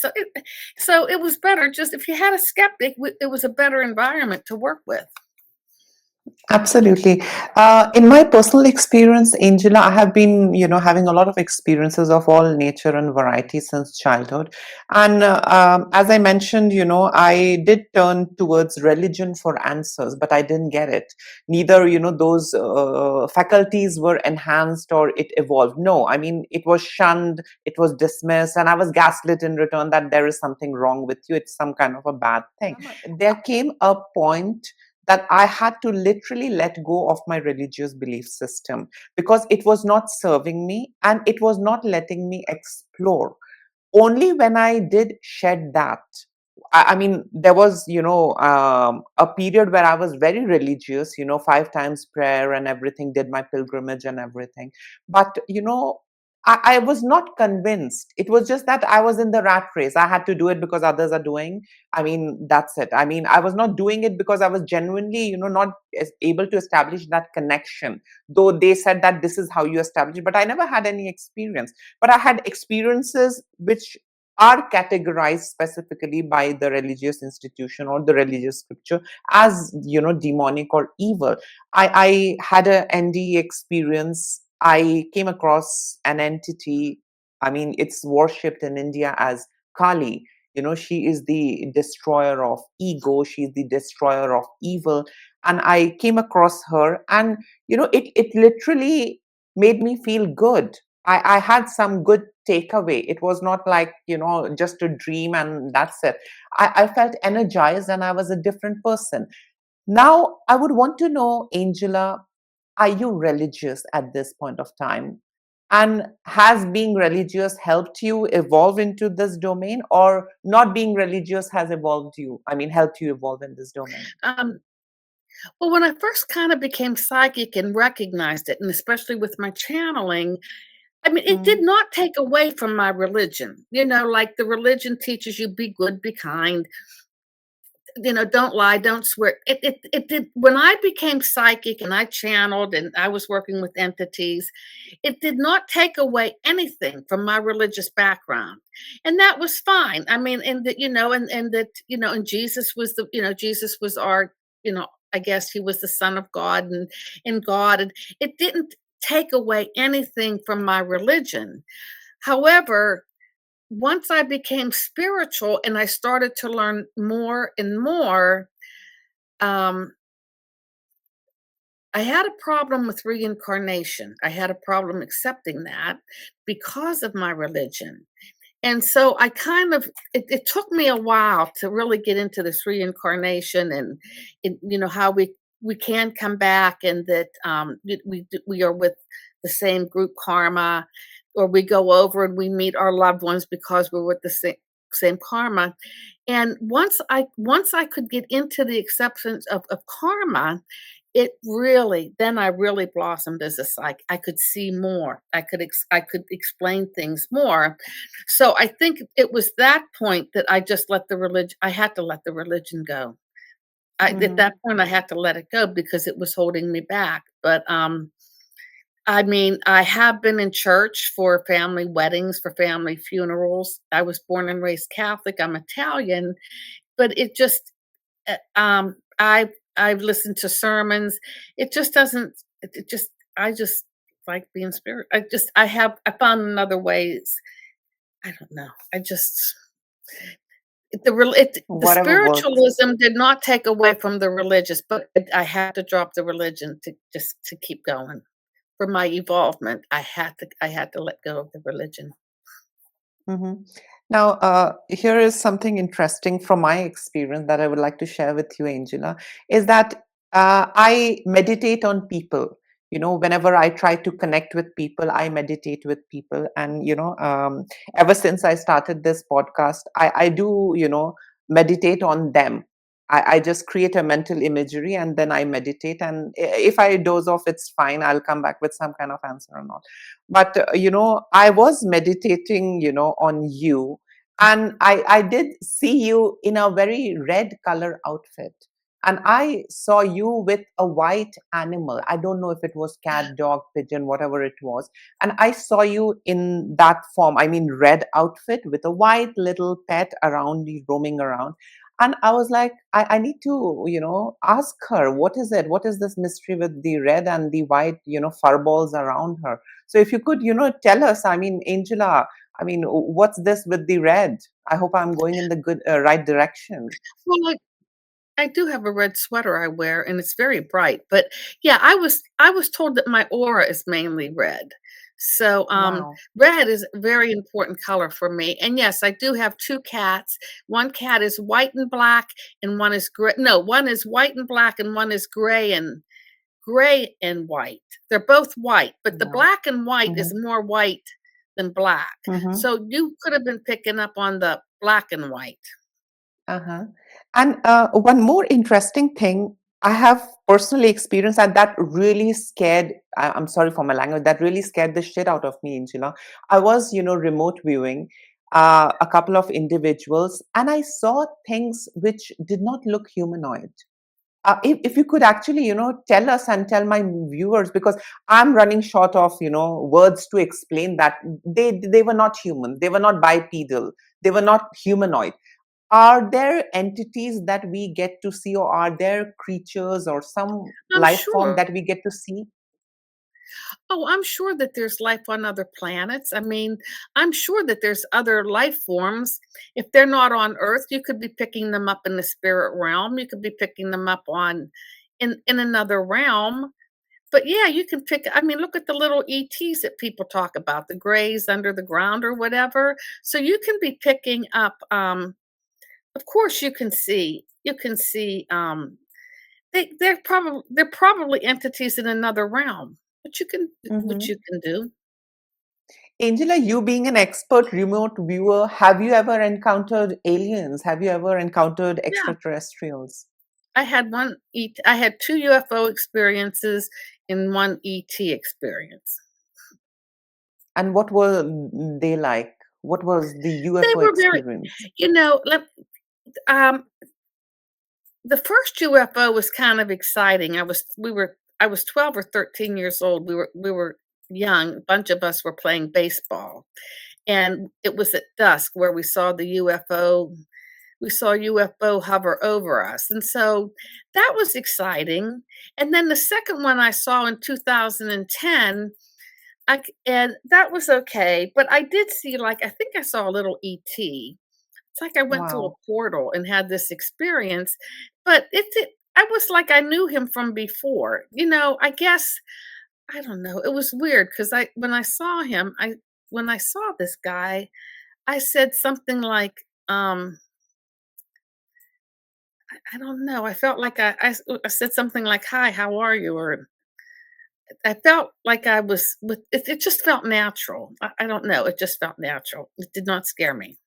So it was better, just if you had a skeptic, it was a better environment to work with. Absolutely. In my personal experience, Angela, I have been, having a lot of experiences of all nature and variety since childhood. And as I mentioned, I did turn towards religion for answers, but I didn't get it. Neither, those faculties were enhanced or it evolved. No, I mean, it was shunned, it was dismissed, and I was gaslit in return that there is something wrong with you. It's some kind of a bad thing. There came a point that I had to literally let go of my religious belief system because it was not serving me and it was not letting me explore. Only when I did shed that, I mean, there was, a period where I was very religious, 5 times prayer and everything, did my pilgrimage and everything. But, I was not convinced. It was just that I was in the rat race. I had to do it because others are doing. I mean, that's it. I mean, I was not doing it because I was genuinely, not able to establish that connection. Though they said that this is how you establish, but I never had any experience. But I had experiences which are categorized specifically by the religious institution or the religious scripture as demonic or evil. I had a NDE experience. I came across an entity. I mean, it's worshipped in India as Kali. She is the destroyer of ego, she's the destroyer of evil. And I came across her, and it literally made me feel good. I had some good takeaway. It was not like, just a dream and that's it. I felt energized and I was a different person. Now, I would want to know, Angela, are you religious at this point of time? And has being religious helped you evolve into this domain, or not being religious has evolved you? I mean, helped you evolve in this domain? Um, well, when I first kind of became psychic and recognized it, and especially with my channeling, I mean, it did Mm, not take away from my religion. Like the religion teaches you be good, be kind, don't lie, don't swear. It did when I became psychic and I channeled and I was working with entities, it did not take away anything from my religious background. And that was fine. I mean, and that, and that, and Jesus was Jesus was our, I guess he was the son of God and God. And it didn't take away anything from my religion. However, once I became spiritual and I started to learn more and more, um, I had a problem with reincarnation. I had a problem accepting that because of my religion. And so I kind of it took me a while to really get into this reincarnation and how we can come back and that we are with the same group karma, or we go over and we meet our loved ones because we're with the same karma. And once I could get into the acceptance of karma, then I really blossomed as a psych. I could see more. I could explain things more. So I think it was that point that I had to let the religion go. At that mhm, point, I had to let it go because it was holding me back. But I mean, I have been in church for family weddings, for family funerals. I was born and raised Catholic. I'm Italian, but it just I've listened to sermons. It just doesn't. It just I just like being spirit. I found another ways. I don't know. The whatever works. spiritualism did not take away from the religious, but I had to drop the religion to keep going. For my evolvement, I had to let go of the religion. Mhm. Now, here is something interesting from my experience that I would like to share with you, Angela, is that I meditate on people. Whenever I try to connect with people, I meditate with people. And, ever since I started this podcast, I do, meditate on them. I just create a mental imagery and then I meditate. And if I doze off, it's fine. I'll come back with some kind of answer or not. But I was meditating on you, and I did see you in a very red color outfit, and I saw you with a white animal. I don't know if it was cat, dog, pigeon, whatever it was. And I saw you in that form, I mean red outfit with a white little pet around you, roaming around. And I was like, I need to, ask her, what is it? What is this mystery with the red and the white, fur balls around her? So if you could, tell us, I mean, Angela, I mean, what's this with the red? I hope I'm going in the good, right direction. Well, I do have a red sweater I wear, and it's very bright, but, yeah, I was told that my aura is mainly red. So, Wow. red is a very important color for me, and yes, I do have 2 cats. One cat is white and black, and one is gray no, one is white and black, and one is gray and white. They're both white, but the Wow. black and white is Mm-hmm. more white than black. Mm-hmm. So you could have been picking up on the black and white. Uh-huh. And one more interesting thing I have personally experienced, and that really scared, I'm sorry for my language, that really scared the shit out of me, Angela. I was, remote viewing a couple of individuals, and I saw things which did not look humanoid. If you could actually, tell us and tell my viewers, because I'm running short of, words to explain that they were not human, they were not bipedal, they were not humanoid. Are there entities that we get to see, or are there creatures or some I'm life form sure. that we get to see? Oh, I'm sure that there's life on other planets. I mean, I'm sure that there's other life forms. If they're not on Earth, you could be picking them up in the spirit realm. You could be picking them up on in another realm. But yeah, you can pick I mean, look at the little ETs that people talk about, the grays under the ground or whatever. So you can be picking up of course you can see they're probably entities in another realm. But you can which Hmm. you can do. Angela, you being an expert remote viewer, have you ever encountered aliens? Have you ever encountered Yeah, extraterrestrials? I had 2 UFO experiences and 1 ET experience. And what were they like? What was the They UFO were very experience? you know, let um, the first UFO was kind of exciting. I was 12 or 13 years old. We were young. A bunch of us were playing baseball, and it was at dusk where we saw the UFO. We saw UFO hover over us, and so that was exciting. And then the second one I saw in 2010, and that was okay. But I did see, like, I think I saw a little ET. It's like I went through a Wow. portal and had this experience, but I was like I knew him from before. I guess I don't know. It was weird because I when I saw him, I when I saw this guy, I said something like, I don't know. I felt like I said something like, "Hi, how are you?" Or I felt like I was with it. It just felt natural. I don't know. It just felt natural. It did not scare me.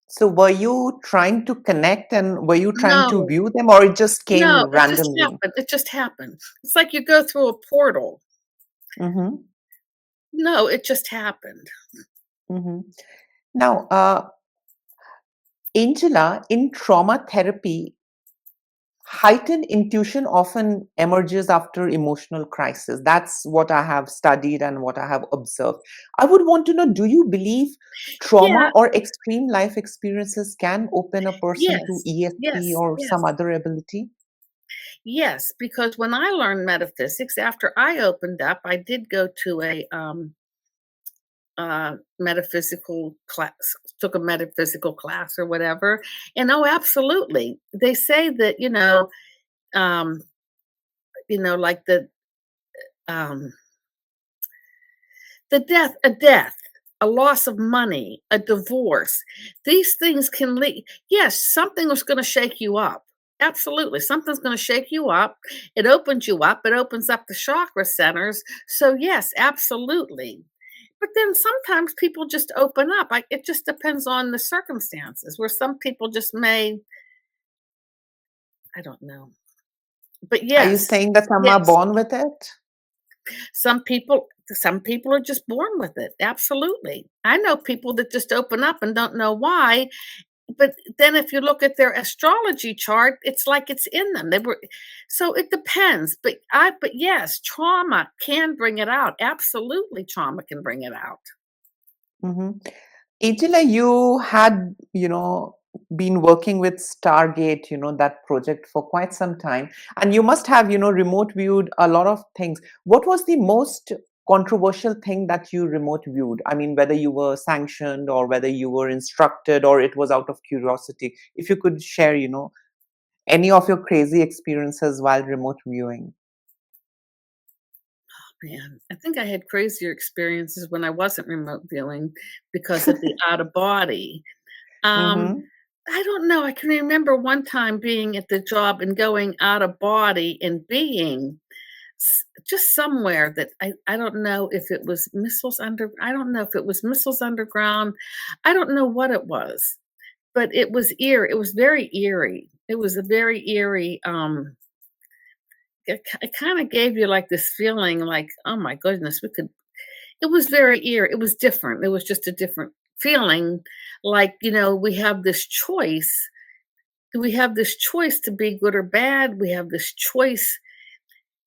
So were you trying to connect and were you trying to No, view them, or it just came no, it just randomly? happened. It just happened. It's like you go through a portal. Mm-hmm. No, it just happened. Mm-hmm. Now, Angela, in trauma therapy, heightened intuition often emerges after emotional crisis. That's what I have studied and what I have observed. I would want to know, do you believe Yeah, trauma or extreme life experiences can open a person to yes, ESP yes, or some yes, other ability? yes, because when I learned metaphysics, after I opened up, I did go to a metaphysical class, took a metaphysical class or whatever. And oh, absolutely. They say that, um, like um a death, a loss of money, a divorce. These things can lead yes, something is gonna shake you up. Absolutely, something's gonna shake you up. It opens you up, it opens up the chakra centers. So, yes, absolutely. But then sometimes people just open up. It just depends on the circumstances where some people just may I don't know. But Are you yes, saying that some are yes, born with it? some people are just born with it. Absolutely. I know people that just open up and don't know why, but then if you look at their astrology chart, it's like it's in them. They were so it depends. But yes, trauma can bring it out. Absolutely trauma can bring it out. Mhm. Angela, you had, been working with Stargate, that project for quite some time, and you must have, remote viewed a lot of things. What was the most controversial thing that you remote viewed? I mean, whether you were sanctioned or whether you were instructed or it was out of curiosity. If you could share, any of your crazy experiences while remote viewing. Man, I think I had crazier experiences when I wasn't remote viewing because of the out of body. Um, Mm-hmm. I don't know, I can remember one time being at the job and going out of body and being just somewhere that I don't know if it was I don't know if it was missiles underground. I don't know what it was, but it was eerie. It was very eerie. It was a very eerie, it kind of gave you like this feeling like, oh my goodness, it was very eerie. It was different. It was just a different feeling. Like, we have this choice. We have this choice to be good or bad. We have this choice.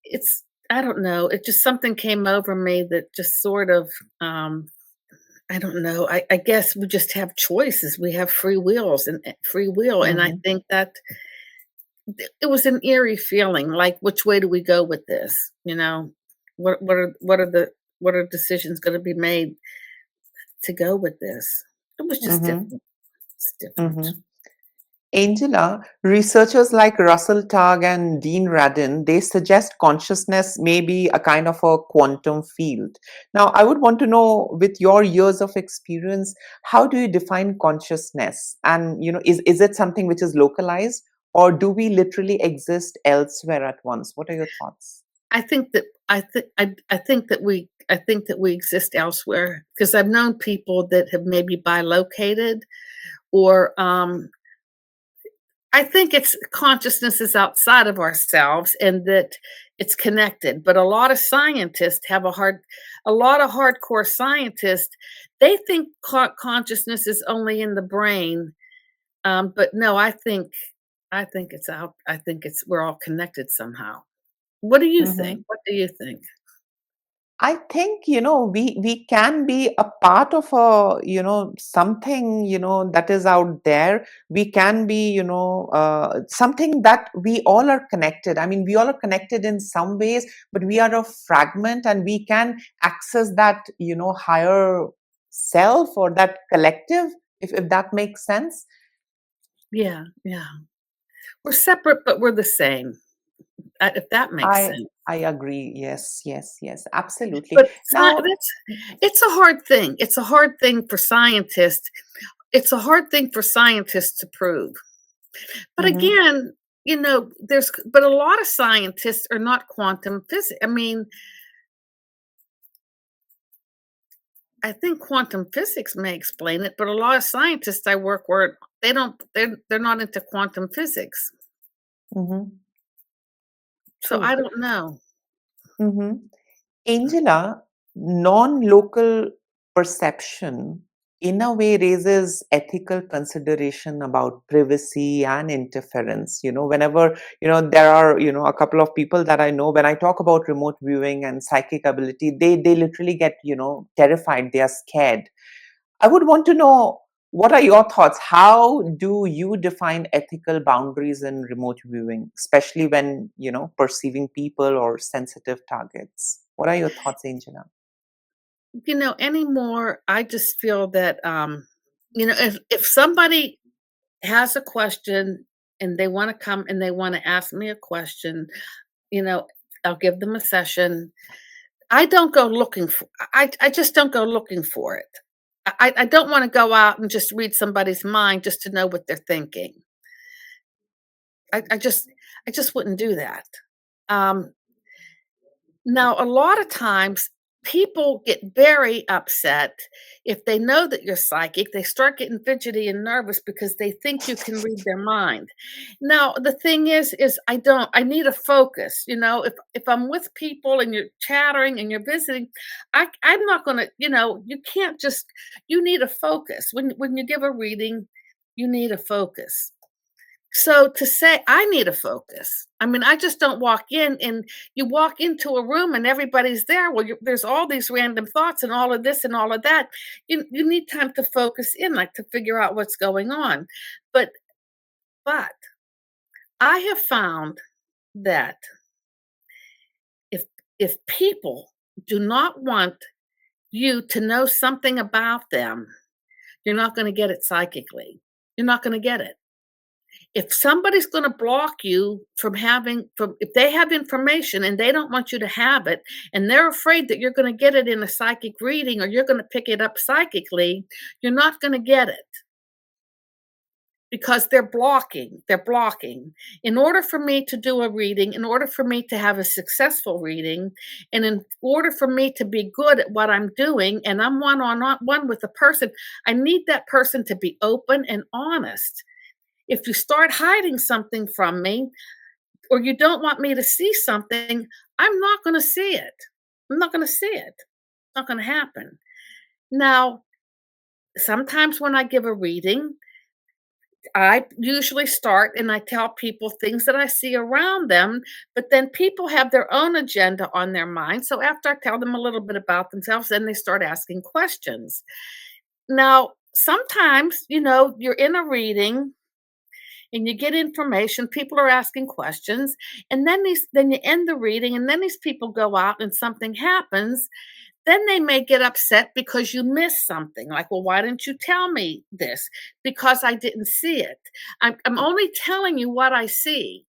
It's, I don't know. It just something came over me that just sort of, I don't know. I guess we just have choices. We have free will. And I Mm-hmm. think that it was an eerie feeling, like, which way do we go with this? What are decisions going to be made to go with this? It was just Mm-hmm. different. It's different. Mm-hmm. Angela, researchers like Russell Targ and Dean Radin, they suggest consciousness may be a kind of a quantum field. Now, I would want to know, with your years of experience, how do you define consciousness? And, is it something which is localized, or do we literally exist elsewhere at once? What are your thoughts? I think that we exist elsewhere because I've known people that have maybe bilocated or I think it's consciousness is outside of ourselves and that it's connected. But a lot of hardcore scientists, they think consciousness is only in the brain. But no, I think it's out. I think we're all connected somehow. What do you think? What do you think? I think, we can be a part of a, something, that is out there. We can be, something that we all are connected. I mean, we all are connected in some ways, but we are a fragment and we can access that, higher self or that collective, if that makes sense. Yeah, yeah. We're separate, but we're the same. If that makes I sense. I agree. Yes, yes, yes, absolutely. But Now, it's a hard thing. It's a hard thing for scientists. It's a hard thing for scientists to prove. But mhm, again, but a lot of scientists are not quantum physics. I mean, I think quantum physics may explain it, but a lot of scientists I work with, they're not into quantum physics. mhm, So I true. don't know. Mhm. Angela, non-local perception in a way raises ethical consideration about privacy and interference. Whenever, there are, a couple of people that I know, when I talk about remote viewing and psychic ability, they literally get, terrified. They are scared. I would want to know, what are your thoughts? How do you define ethical boundaries in remote viewing, especially when, perceiving people or sensitive targets? What are your thoughts, Angela? Anymore, I just feel that if somebody has a question and they want to come and they want to ask me a question, you know, I'll give them a session. I don't go looking for I just don't go looking for it. I don't want to go out and just read somebody's mind just to know what they're thinking. I just wouldn't do that. Um, Now, a lot of times people get very upset if they know that you're psychic. They start getting fidgety and nervous because they think you can read their mind. Now, the thing is I need a focus. If I'm with people and you're chattering and you're visiting, I'm not gonna, you can't just you need a focus. When you give a reading, you need a focus. So to say I need a focus, I mean, I just don't walk in and you walk into a room and everybody's there. Well, there's all these random thoughts and all of this and all of that. You need time to focus in, like to figure out what's going on. But but I have found that if if people do not want you to know something about them, you're not going to get it psychically. You're not going to get it. If somebody's going to block you from if they have information and they don't want you to have it and they're afraid that you're going to get it in a psychic reading or you're going to pick it up psychically, you're not going to get it because they're blocking. In order for me to do a reading, in order for me to have a successful reading, and in order for me to be good at what I'm doing, and I'm one on one with a person, I need that person to be open and honest. If you start hiding something from me or you don't want me to see something, I'm not going to see it. I'm not going to see it. It's not going to happen. Now, sometimes when I give a reading, I usually start and I tell people things that I see around them, but then people have their own agenda on their mind. So after I tell them a little bit about themselves, then they start asking questions. Now, sometimes, you're in a reading and you get information, people are asking questions, and then you end the reading, and then these people go out and something happens. Then they may get upset because you missed something. Like, well, why didn't you tell me this? Because I didn't see it. I'm only telling you what I see.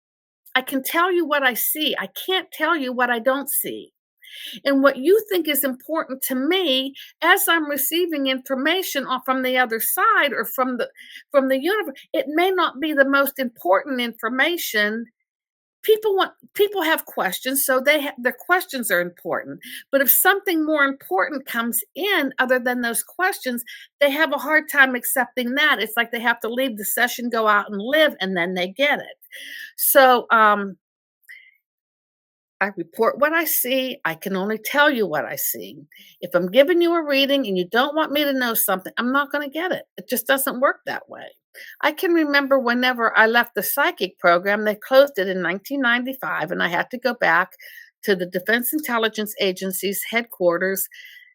I can tell you what I see. I can't tell you what I don't see. And what you think is important to me as I'm receiving information from the other side or from the universe, it may not be the most important information. People have questions, so their questions are important. But if something more important comes in other than those questions, they have a hard time accepting that. It's like they have to leave the session, go out and live, and then they get it. So I report what I see. I can only tell you what I see. If I'm giving you a reading and you don't want me to know something, I'm not going to get it. It just doesn't work that way. I can remember whenever I left the psychic program, they closed it in 1995, and I had to go back to the Defense Intelligence Agency's headquarters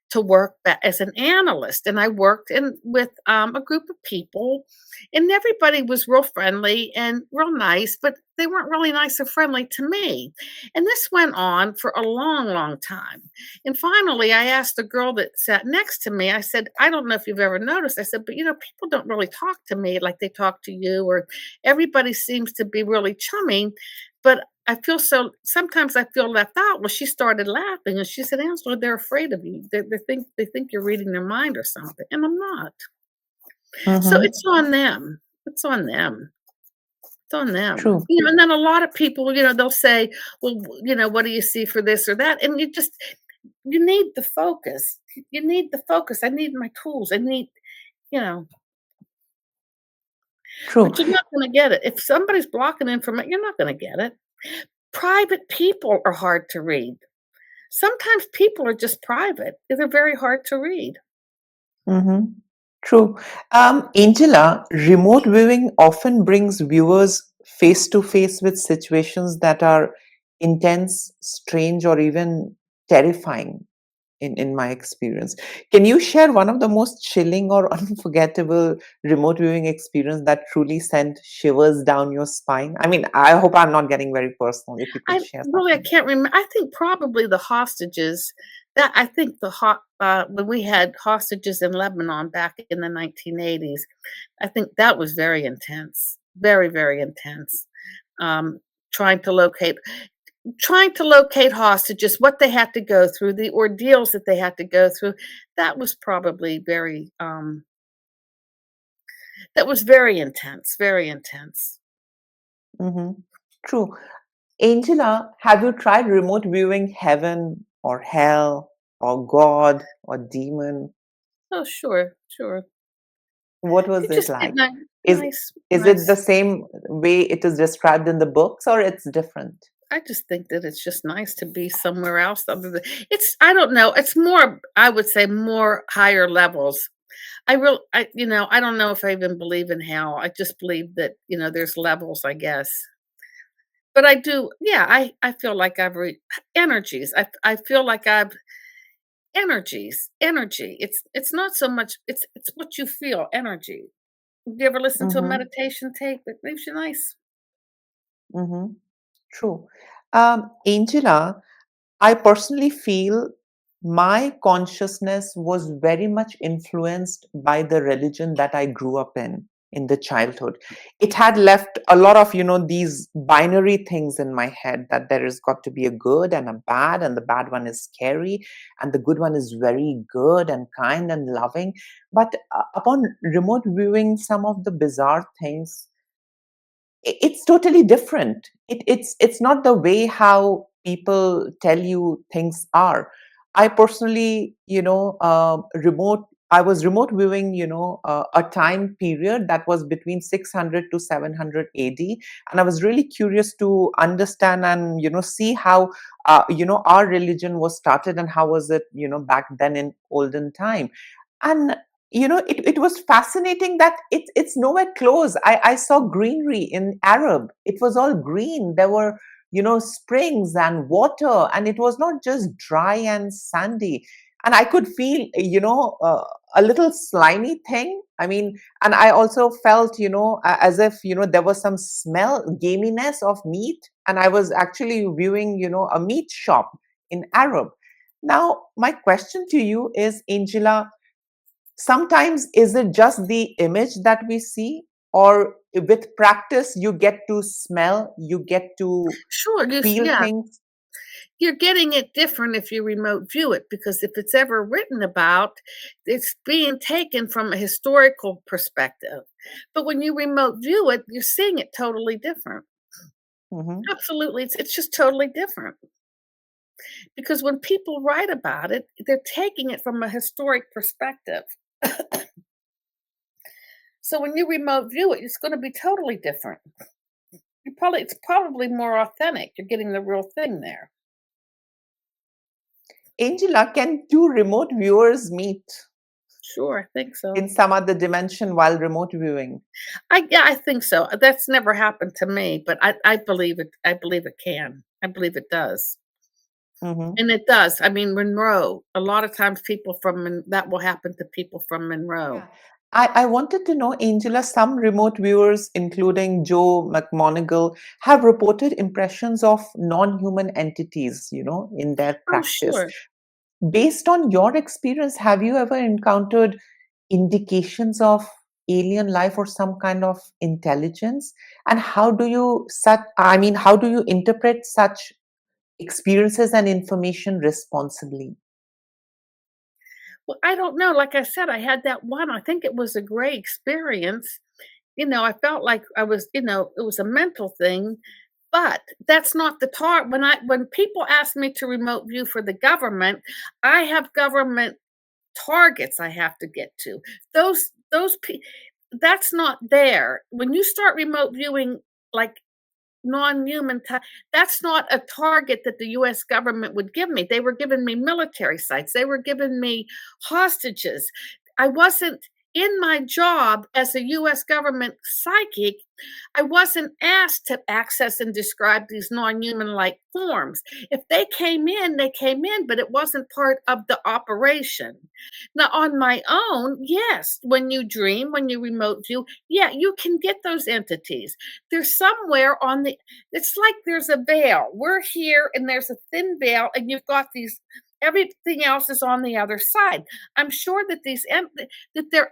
to work as an analyst. And I worked with a group of people, and everybody was real friendly and real nice, but they weren't really nice or friendly to me. And this went on for a long, long time. And finally, I asked the girl that sat next to me, I said, I don't know if you've ever noticed. I said, but people don't really talk to me like they talk to you, or everybody seems to be really chummy. But sometimes I feel left out. Well, she started laughing and she said, Angela, they're afraid of you. They think you're reading their mind or something. And I'm not. So Mm-hmm. it's on them. It's on them. It's on them. True. And then a lot of people, they'll say, well, what do you see for this or that? And you need the focus. You need the focus. I need my tools. I need, you know, True. but you're not going to get it. If somebody's blocking information, you're not going to get it. Private people are hard to read. Sometimes people are just private. They're very hard to read. Mm-hmm. True. Angela, remote viewing often brings viewers face to face with situations that are intense, strange, or even terrifying in my experience. Can you share one of the most chilling or unforgettable remote viewing experience that truly sent shivers down your spine? I mean, I hope I'm not getting very personal. If you could share I something. can't remember. I think probably the hostages. That I think when we had hostages in Lebanon back in the 1980s, I think that was very intense, very very intense. Um, trying to locate trying to locate hostages, what they had to go through, the ordeals that they had to go through. That was probably that was very intense, very intense. Mm-hmm. True. Angela, have you tried remote viewing heaven or hell or God or demon? Oh, sure, sure. What was It it just like? Is nice, is it the nice. same way it is described in the books or it's different? I just think that it's just nice to be somewhere else other than I don't know, it's more, I would say more higher levels. I don't know if I even believe in hell. I just believe that, there's levels, I guess. But I do, yeah, I feel like energies. I feel like I've energy. It's not so much, it's what you feel, energy. You ever listen to a Mm-hmm. meditation tape? It leaves you nice. Mm-hmm. True. Angela, I personally feel my consciousness was very much influenced by the religion that I grew up in the childhood. It had left a lot of, these binary things in my head, that there has got to be a good and a bad, and the bad one is scary, and the good one is very good and kind and loving. But upon remote viewing some of the bizarre things, it's totally different. It's not the way how people tell you things are. I personally, remote. I was remote viewing, a time period that was between 600 to 700 AD, and I was really curious to understand and see how our religion was started and how was it back then in olden time. And it was fascinating that it's nowhere close. I saw greenery in Arab. It was all green. There were springs and water, and it was not just dry and sandy. And I could feel a little slimy thing. I mean, and I also felt as if there was some smell, gaminess of meat, and I was actually viewing a meat shop in Arab. Now my question to you is, Angela, sometimes is it just the image that we see, or with practice you get to smell, you get to Sure, feel yeah, things? you're getting it different if you remote view it, because if it's ever written about, it's being taken from a historical perspective. But when you remote view it, you're seeing it totally different. Hmm. Absolutely, it's just totally different. Because when people write about it, they're taking it from a historic perspective. So when you remote view it, it's going to be totally different. It's probably more authentic. You're getting the real thing there. Angela, can two remote viewers meet Sure, I think so. in some other dimension while remote viewing? Yeah, I think so. That's never happened to me, but I believe it. I believe it can. I believe it does. Hmm. And it does. I mean, Monroe. A lot of times, that will happen to people from Monroe. Yeah. I wanted to know, Angela, some remote viewers, including Joe McMonigal, have reported impressions of non-human entities, in their Oh, practice. sure. Based on your experience, have you ever encountered indications of alien life or some kind of intelligence? And how do you interpret such experiences and information responsibly? Well, I don't know. Like I said, I had that one. I think it was a great experience. I felt like it was a mental thing, but that's not the tar when people ask me to remote view for the government, I have government targets I have to get to. Those pe That's not there. When you start remote viewing, like, non-human ti that's not a target that the US government would give me. They were giving me military sites. They were giving me hostages. I wasn't in my job as a US government psychic, I wasn't asked to access and describe these non-human like forms. If they came in, they came in, but it wasn't part of the operation. Now, on my own, yes, when you dream, when you remote view, yeah, you can get those entities. There's somewhere it's like there's a veil. We're here and there's a thin veil, and you've got everything else is on the other side. I'm sure that that they're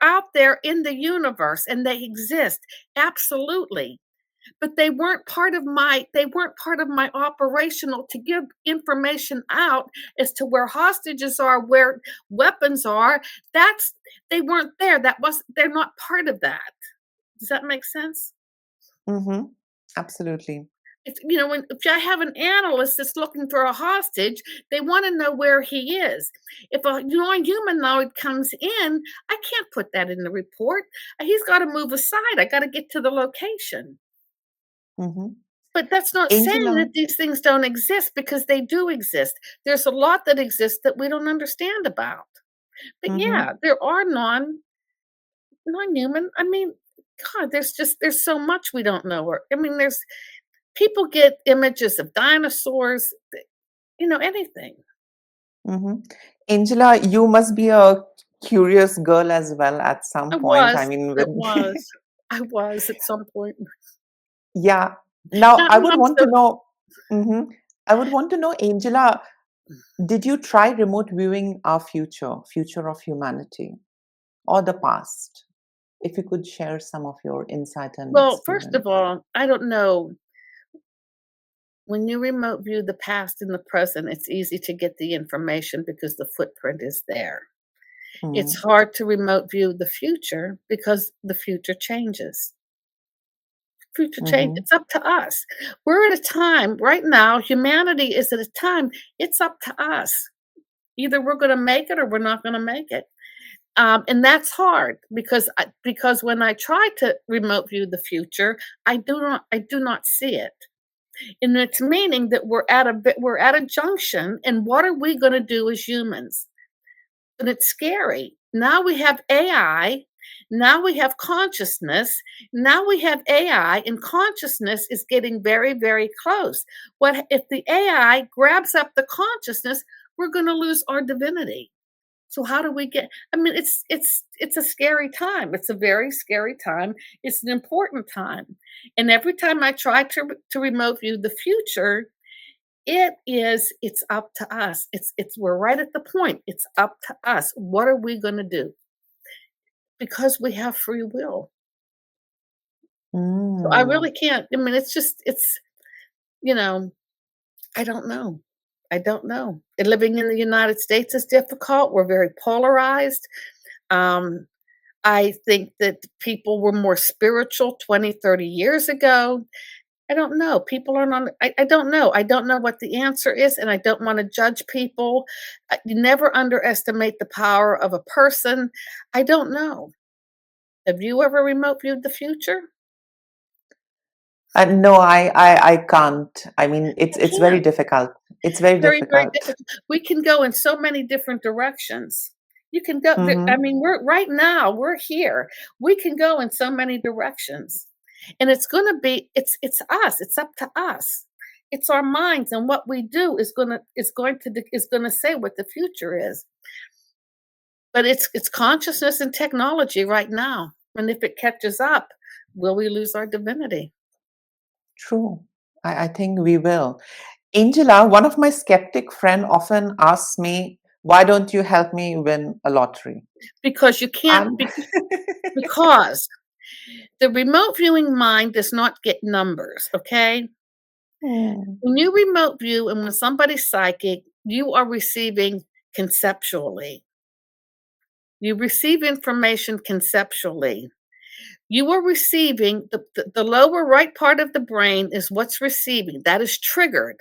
out there in the universe and they exist. Absolutely. But they weren't part of my operational to give information out as to where hostages are, where weapons are. That's They weren't there. They're not part of that. Does that make sense? Hmm. Absolutely. If I have an analyst that's looking for a hostage, they want to know where he is. If a non-humanoid comes in, I can't put that in the report. He's got to move aside. I got to get to the location. Hmm. But that's not saying Angela, that these things don't exist, because they do exist. There's a lot that exists that we don't understand about. But Mm-hmm. yeah, there are non-human. I mean, God, there's so much we don't know. Or I mean, there's people get images of dinosaurs, anything. Mm-hmm. Angela, you must be a curious girl as well at some I point. I was, mean, it when was, I was at some point. yeah. Now, Not I no, would I'm want to so know, mhm. I would want to know, Angela, did you try remote viewing our future of humanity, or the past? If you could share some of your insight and well, first experience. of all, I don't know. When you remote view the past and the present, it's easy to get the information because the footprint is there. It's Mm, hard to remote view the future because the future changes. Future change, mhm, it's up to us. We're at a time right now, humanity is at a time, it's up to us. Either we're gonna make it or we're not gonna make it. And that's hard because when I try to remote view the future, I do not see it. And it's meaning that we're at a junction, and what are we gonna do as humans? And it's scary. Now we have AI, now we have consciousness, now we have AI, and consciousness is getting very, very close. What if the AI grabs up the consciousness? We're going to lose our divinity. So how do we get? I mean, it's a scary time. It's a very scary time. It's an important time, and every time I try to remote view the future, it's up to us. It's we're right at the point. It's up to us. What are we gonna do? Because we have free will. So I mm, really can't. I mean, you know, I don't know. I don't know. And living in the United States is difficult. We're very polarized. Um, I think that people were more spiritual 20, 30 years ago. I don't know. People are not. I don't know. I don't know what the answer is, and I don't want to judge people. You never underestimate the power of a person. I don't know. Have you ever remote viewed the future? no, I can't. I mean, I it's very can't. difficult. It's very Very, very difficult. difficult. We can go in so many different directions. You can go. I Mm-hmm, mean, we're right now. We're here. We can go in so many directions, and it's going to be. It's us. It's up to us. It's our minds, and what we do is going to say what the future is. But it's consciousness and technology right now, and if it catches up, will we lose our divinity? true. I think we will. Angela, one of my skeptic friend often asks me, why don't you help me win a lottery? Because you can't. And Because the remote viewing mind does not get numbers. Okay, Hmm, when you remote view and when somebody's psychic, you are receiving conceptually. You receive information conceptually. You are receiving the lower right part of the brain is what's receiving. That is triggered.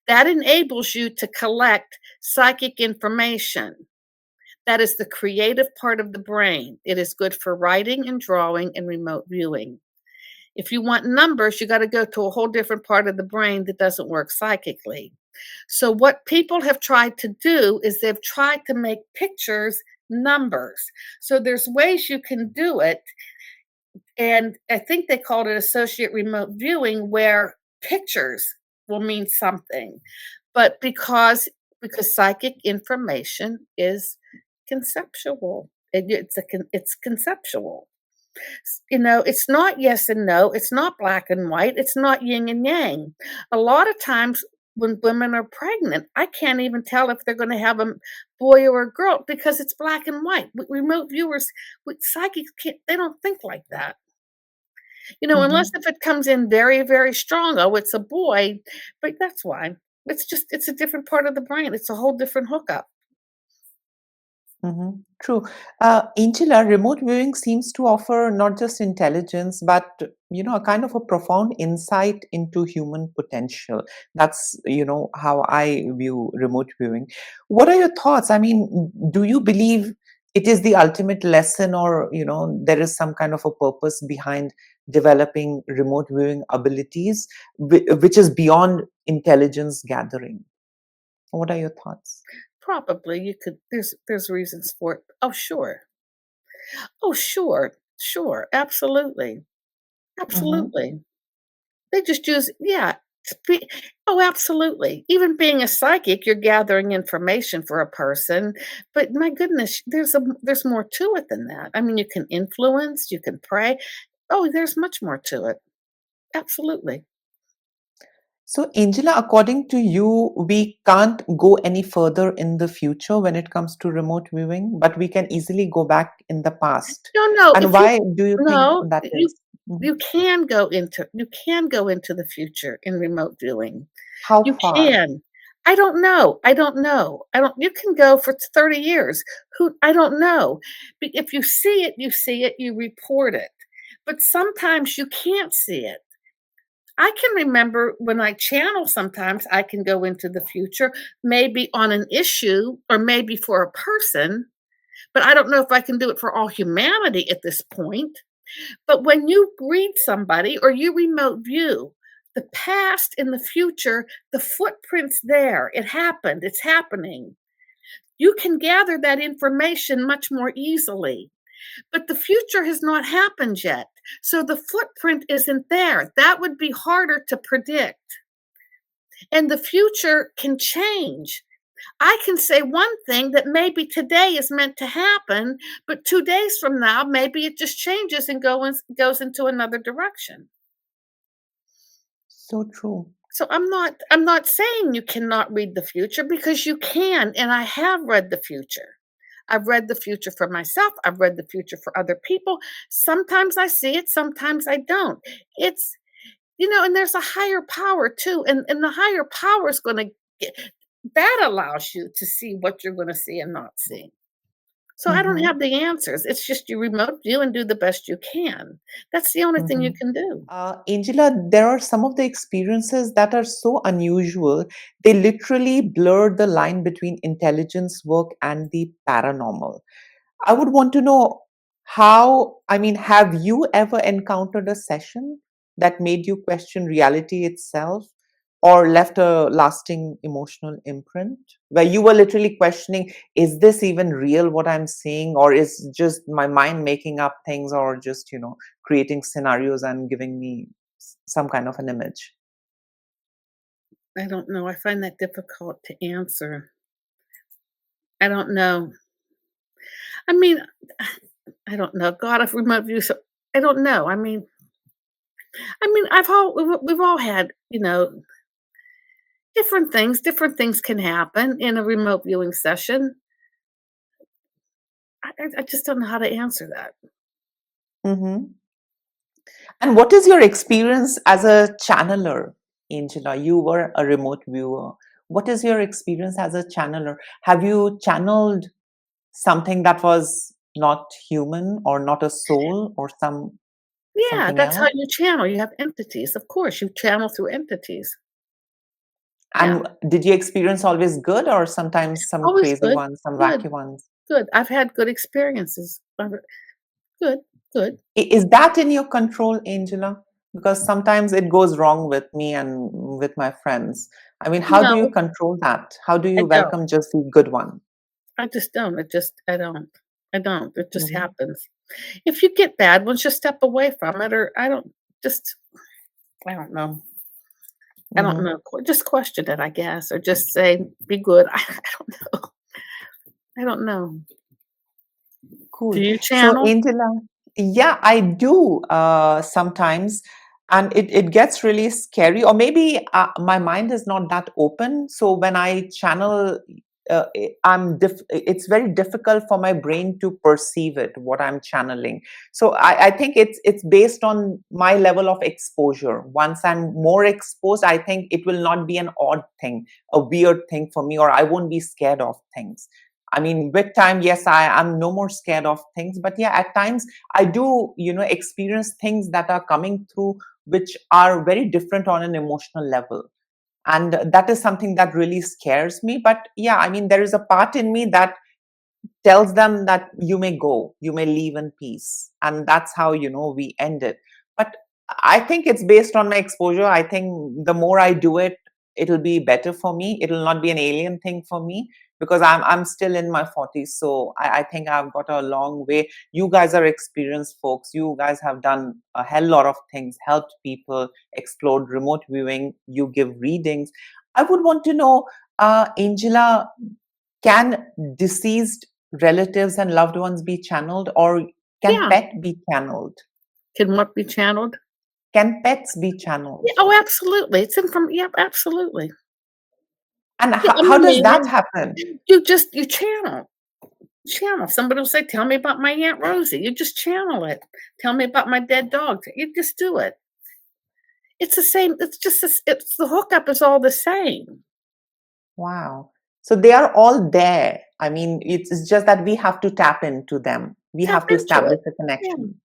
That enables you to collect psychic information. That is the creative part of the brain. It is good for writing and drawing and remote viewing. If you want numbers, you got to go to a whole different part of the brain that doesn't work psychically. So, what people have tried to do is they've tried to make pictures numbers. So, there's ways you can do it. And I think they called it associate remote viewing, where pictures will mean something. But because psychic information is conceptual, it's conceptual. It's not yes and no, it's not black and white, it's not yin and yang. A lot of times when women are pregnant, I can't even tell if they're going to have a boy or a girl because it's black and white. Remote viewers with psychics can't, they don't think like that. Unless mhm. if it comes in very, very strong, oh, it's a boy, but that's why. It's a different part of the brain. It's a whole different hookup. True. Angela, remote viewing seems to offer not just intelligence, but a kind of a profound insight into human potential. That's how I view remote viewing. What are your thoughts? I mean, do you believe it is the ultimate lesson, or there is some kind of a purpose behind developing remote viewing abilities, which is beyond intelligence gathering? What are your thoughts? Probably you could there's reasons for it. Oh, sure. Oh, sure. Sure. Absolutely. Mm-hmm. Absolutely. They just use yeah. spe- Oh, absolutely. Even being a psychic, you're gathering information for a person, but my goodness, there's more to it than that. I mean, you can influence, you can pray. Oh, there's much more to it. Absolutely. So, Angela, according to you, we can't go any further in the future when it comes to remote viewing, but we can easily go back in the past. No, no, And if you why do you think no, that is? Mhm. you can go into the future in remote viewing. How You far? can. I don't know. I don't know. I don't you can go for 30 years. Who I don't know. If you see it, you report it. But sometimes you can't see it. I can remember when I channel sometimes I can go into the future, maybe on an issue or maybe for a person, but I don't know if I can do it for all humanity at this point. But when you read somebody or you remote view, the past and the future, the footprint's there. It happened, it's happening. You can gather that information much more easily. But the future has not happened yet. So the footprint isn't there. That would be harder to predict. And the future can change. I can say one thing that maybe today is meant to happen, but 2 days from now, maybe it just changes and goes into another direction. So true. So I'm not saying you cannot read the future because you can, and I have read the future. I've read the future for myself. I've read the future for other people. Sometimes I see it, sometimes I don't. It's and there's a higher power too, and the higher power is going to get that allows you to see what you're going to see and not see. So I don't Mm-hmm. have the answers. It's just you remote view and do the best you can. That's the only thing Mm-hmm. you can do. Angela, there are some of the experiences that are so unusual, they literally blur the line between intelligence work and the paranormal. I would want to know have you ever encountered a session that made you question reality itself or left a lasting emotional imprint where you were literally questioning, is this even real what I'm seeing, or is just my mind making up things, or just, creating scenarios and giving me some kind of an image? I don't know. I find that difficult to answer. I don't know. I mean, I don't know. God, if remote view, so I don't know. We've all had, different things. Different things can happen in a remote viewing session. I just don't know how to answer that. Hmm. And what is your experience as a channeler, Angela? You were a remote viewer. What is your experience as a channeler? Have you channeled something that was not human or not a soul or Yeah, something that's how else? you channel. You have entities. Of course, you channel through entities. Yeah, And did you experience always good or sometimes some always crazy good. ones, some Good. wacky ones? Good. I've had good experiences. Good. Good. Is that in your control, Angela? Because sometimes it goes wrong with me and with my friends. I mean, how do you No, control that? How do I you don't. welcome just the good one? I just don't. I don't. I don't. It just Mhm, happens. If you get bad ones, just step away from it, or I don't. Just I don't know. I don't mhm. know. Just question it, I guess, or just say, "Be good." I don't know. I don't know. Do Cool. you So, channel? Angela, yeah, I do sometimes, and it gets really scary. Or maybe my mind is not that open. So when I channel, it's very difficult for my brain to perceive it what I'm channeling. So I think it's based on my level of exposure. Once I'm more exposed, I think it will not be an odd thing, a weird thing for me, or I won't be scared of things. I mean, with time, yes, am no more scared of things. But yeah, at times I do, experience things that are coming through which are very different on an emotional level. And that is something that really scares me. But yeah, I mean, there is a part in me that tells them that you may go, you may leave in peace. And that's how, we end it. But I think it's based on my exposure. I think the more I do it, it'll be better for me. It'll not be an alien thing for me because I'm still in my 40s. So I think I've got a long way. You guys are experienced folks. You guys have done a hell lot of things, helped people, explored remote viewing, you give readings. I would want to know, Angela, can deceased relatives and loved ones be channeled, or can Yeah. pet be channeled? Can what be channeled? Can pets be Yeah, channeled? oh, absolutely. It's in from Yep, absolutely. And Yeah, I how mean, does you that know, happen? you channel. Somebody will say, "Tell me about my Aunt Rosie." You just channel it. "Tell me about my dead dog." You just do it. It's the same. It's just it's the hookup is all the same. Wow. So they are all there. I mean, it's just that we have to tap into them. We Tap have to into establish it. a Yeah. connection.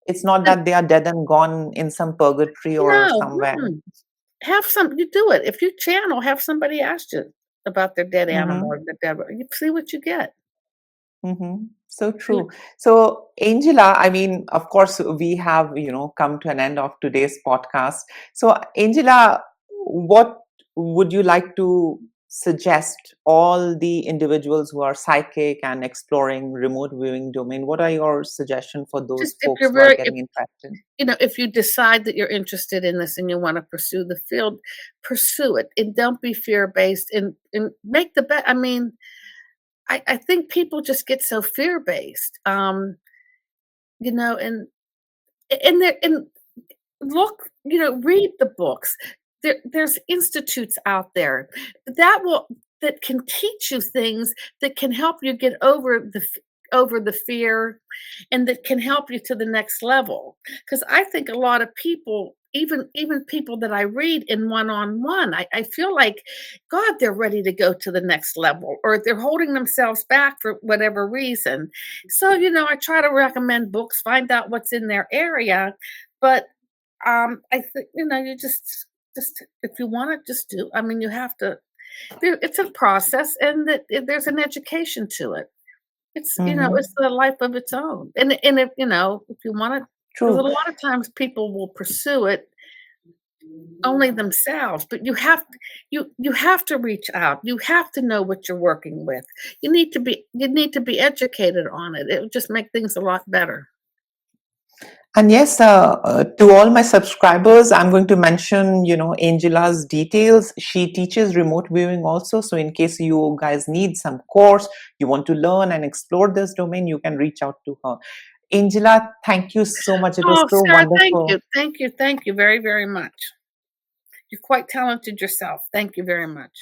It's not And that they are dead and gone in some purgatory or no, somewhere. have some you do it. If you channel, have somebody ask you about their dead animal Mm-hmm. or their dead you see what you get. Mm-hmm. So You true. So, Angela, I mean, of course, we have, come to an end of today's podcast. So, Angela, what would you like to suggest all the individuals who are psychic and exploring remote viewing domain? What are your suggestions for just those if folks you're who are very if getting interested? if you decide that you're interested in this and you wanna pursue the field, pursue it, and don't be fear-based and make the bet I mean, I think people just get so fear-based, you know, and look, read the books. There's institutes out there that will that can teach you things that can help you get over the fear and that can help you to the next level. Because I think a lot of people, even people that I read in one-on-one, I feel like God, they're ready to go to the next level, or they're holding themselves back for whatever reason. So, I try to recommend books, find out what's in their area, but I think, you just if you wanna just do I mean, you have to it's a process and that there's an education to it. Mm-hmm. It's a life of its own. And if you wanna 'cause a True. lot of times people will pursue it only themselves, but you have to reach out. You have to know what you're working with. You need to be educated on it. It would just make things a lot better. And yes, to all my subscribers, I'm going to mention, Angela's details. She teaches remote viewing also. So in case you guys need some course, you want to learn and explore this domain, you can reach out to her. Angela, thank you so much. It was Oh, so Sarah, thank wonderful. you. Thank you. Thank you very, very much. You're quite talented yourself. Thank you very much.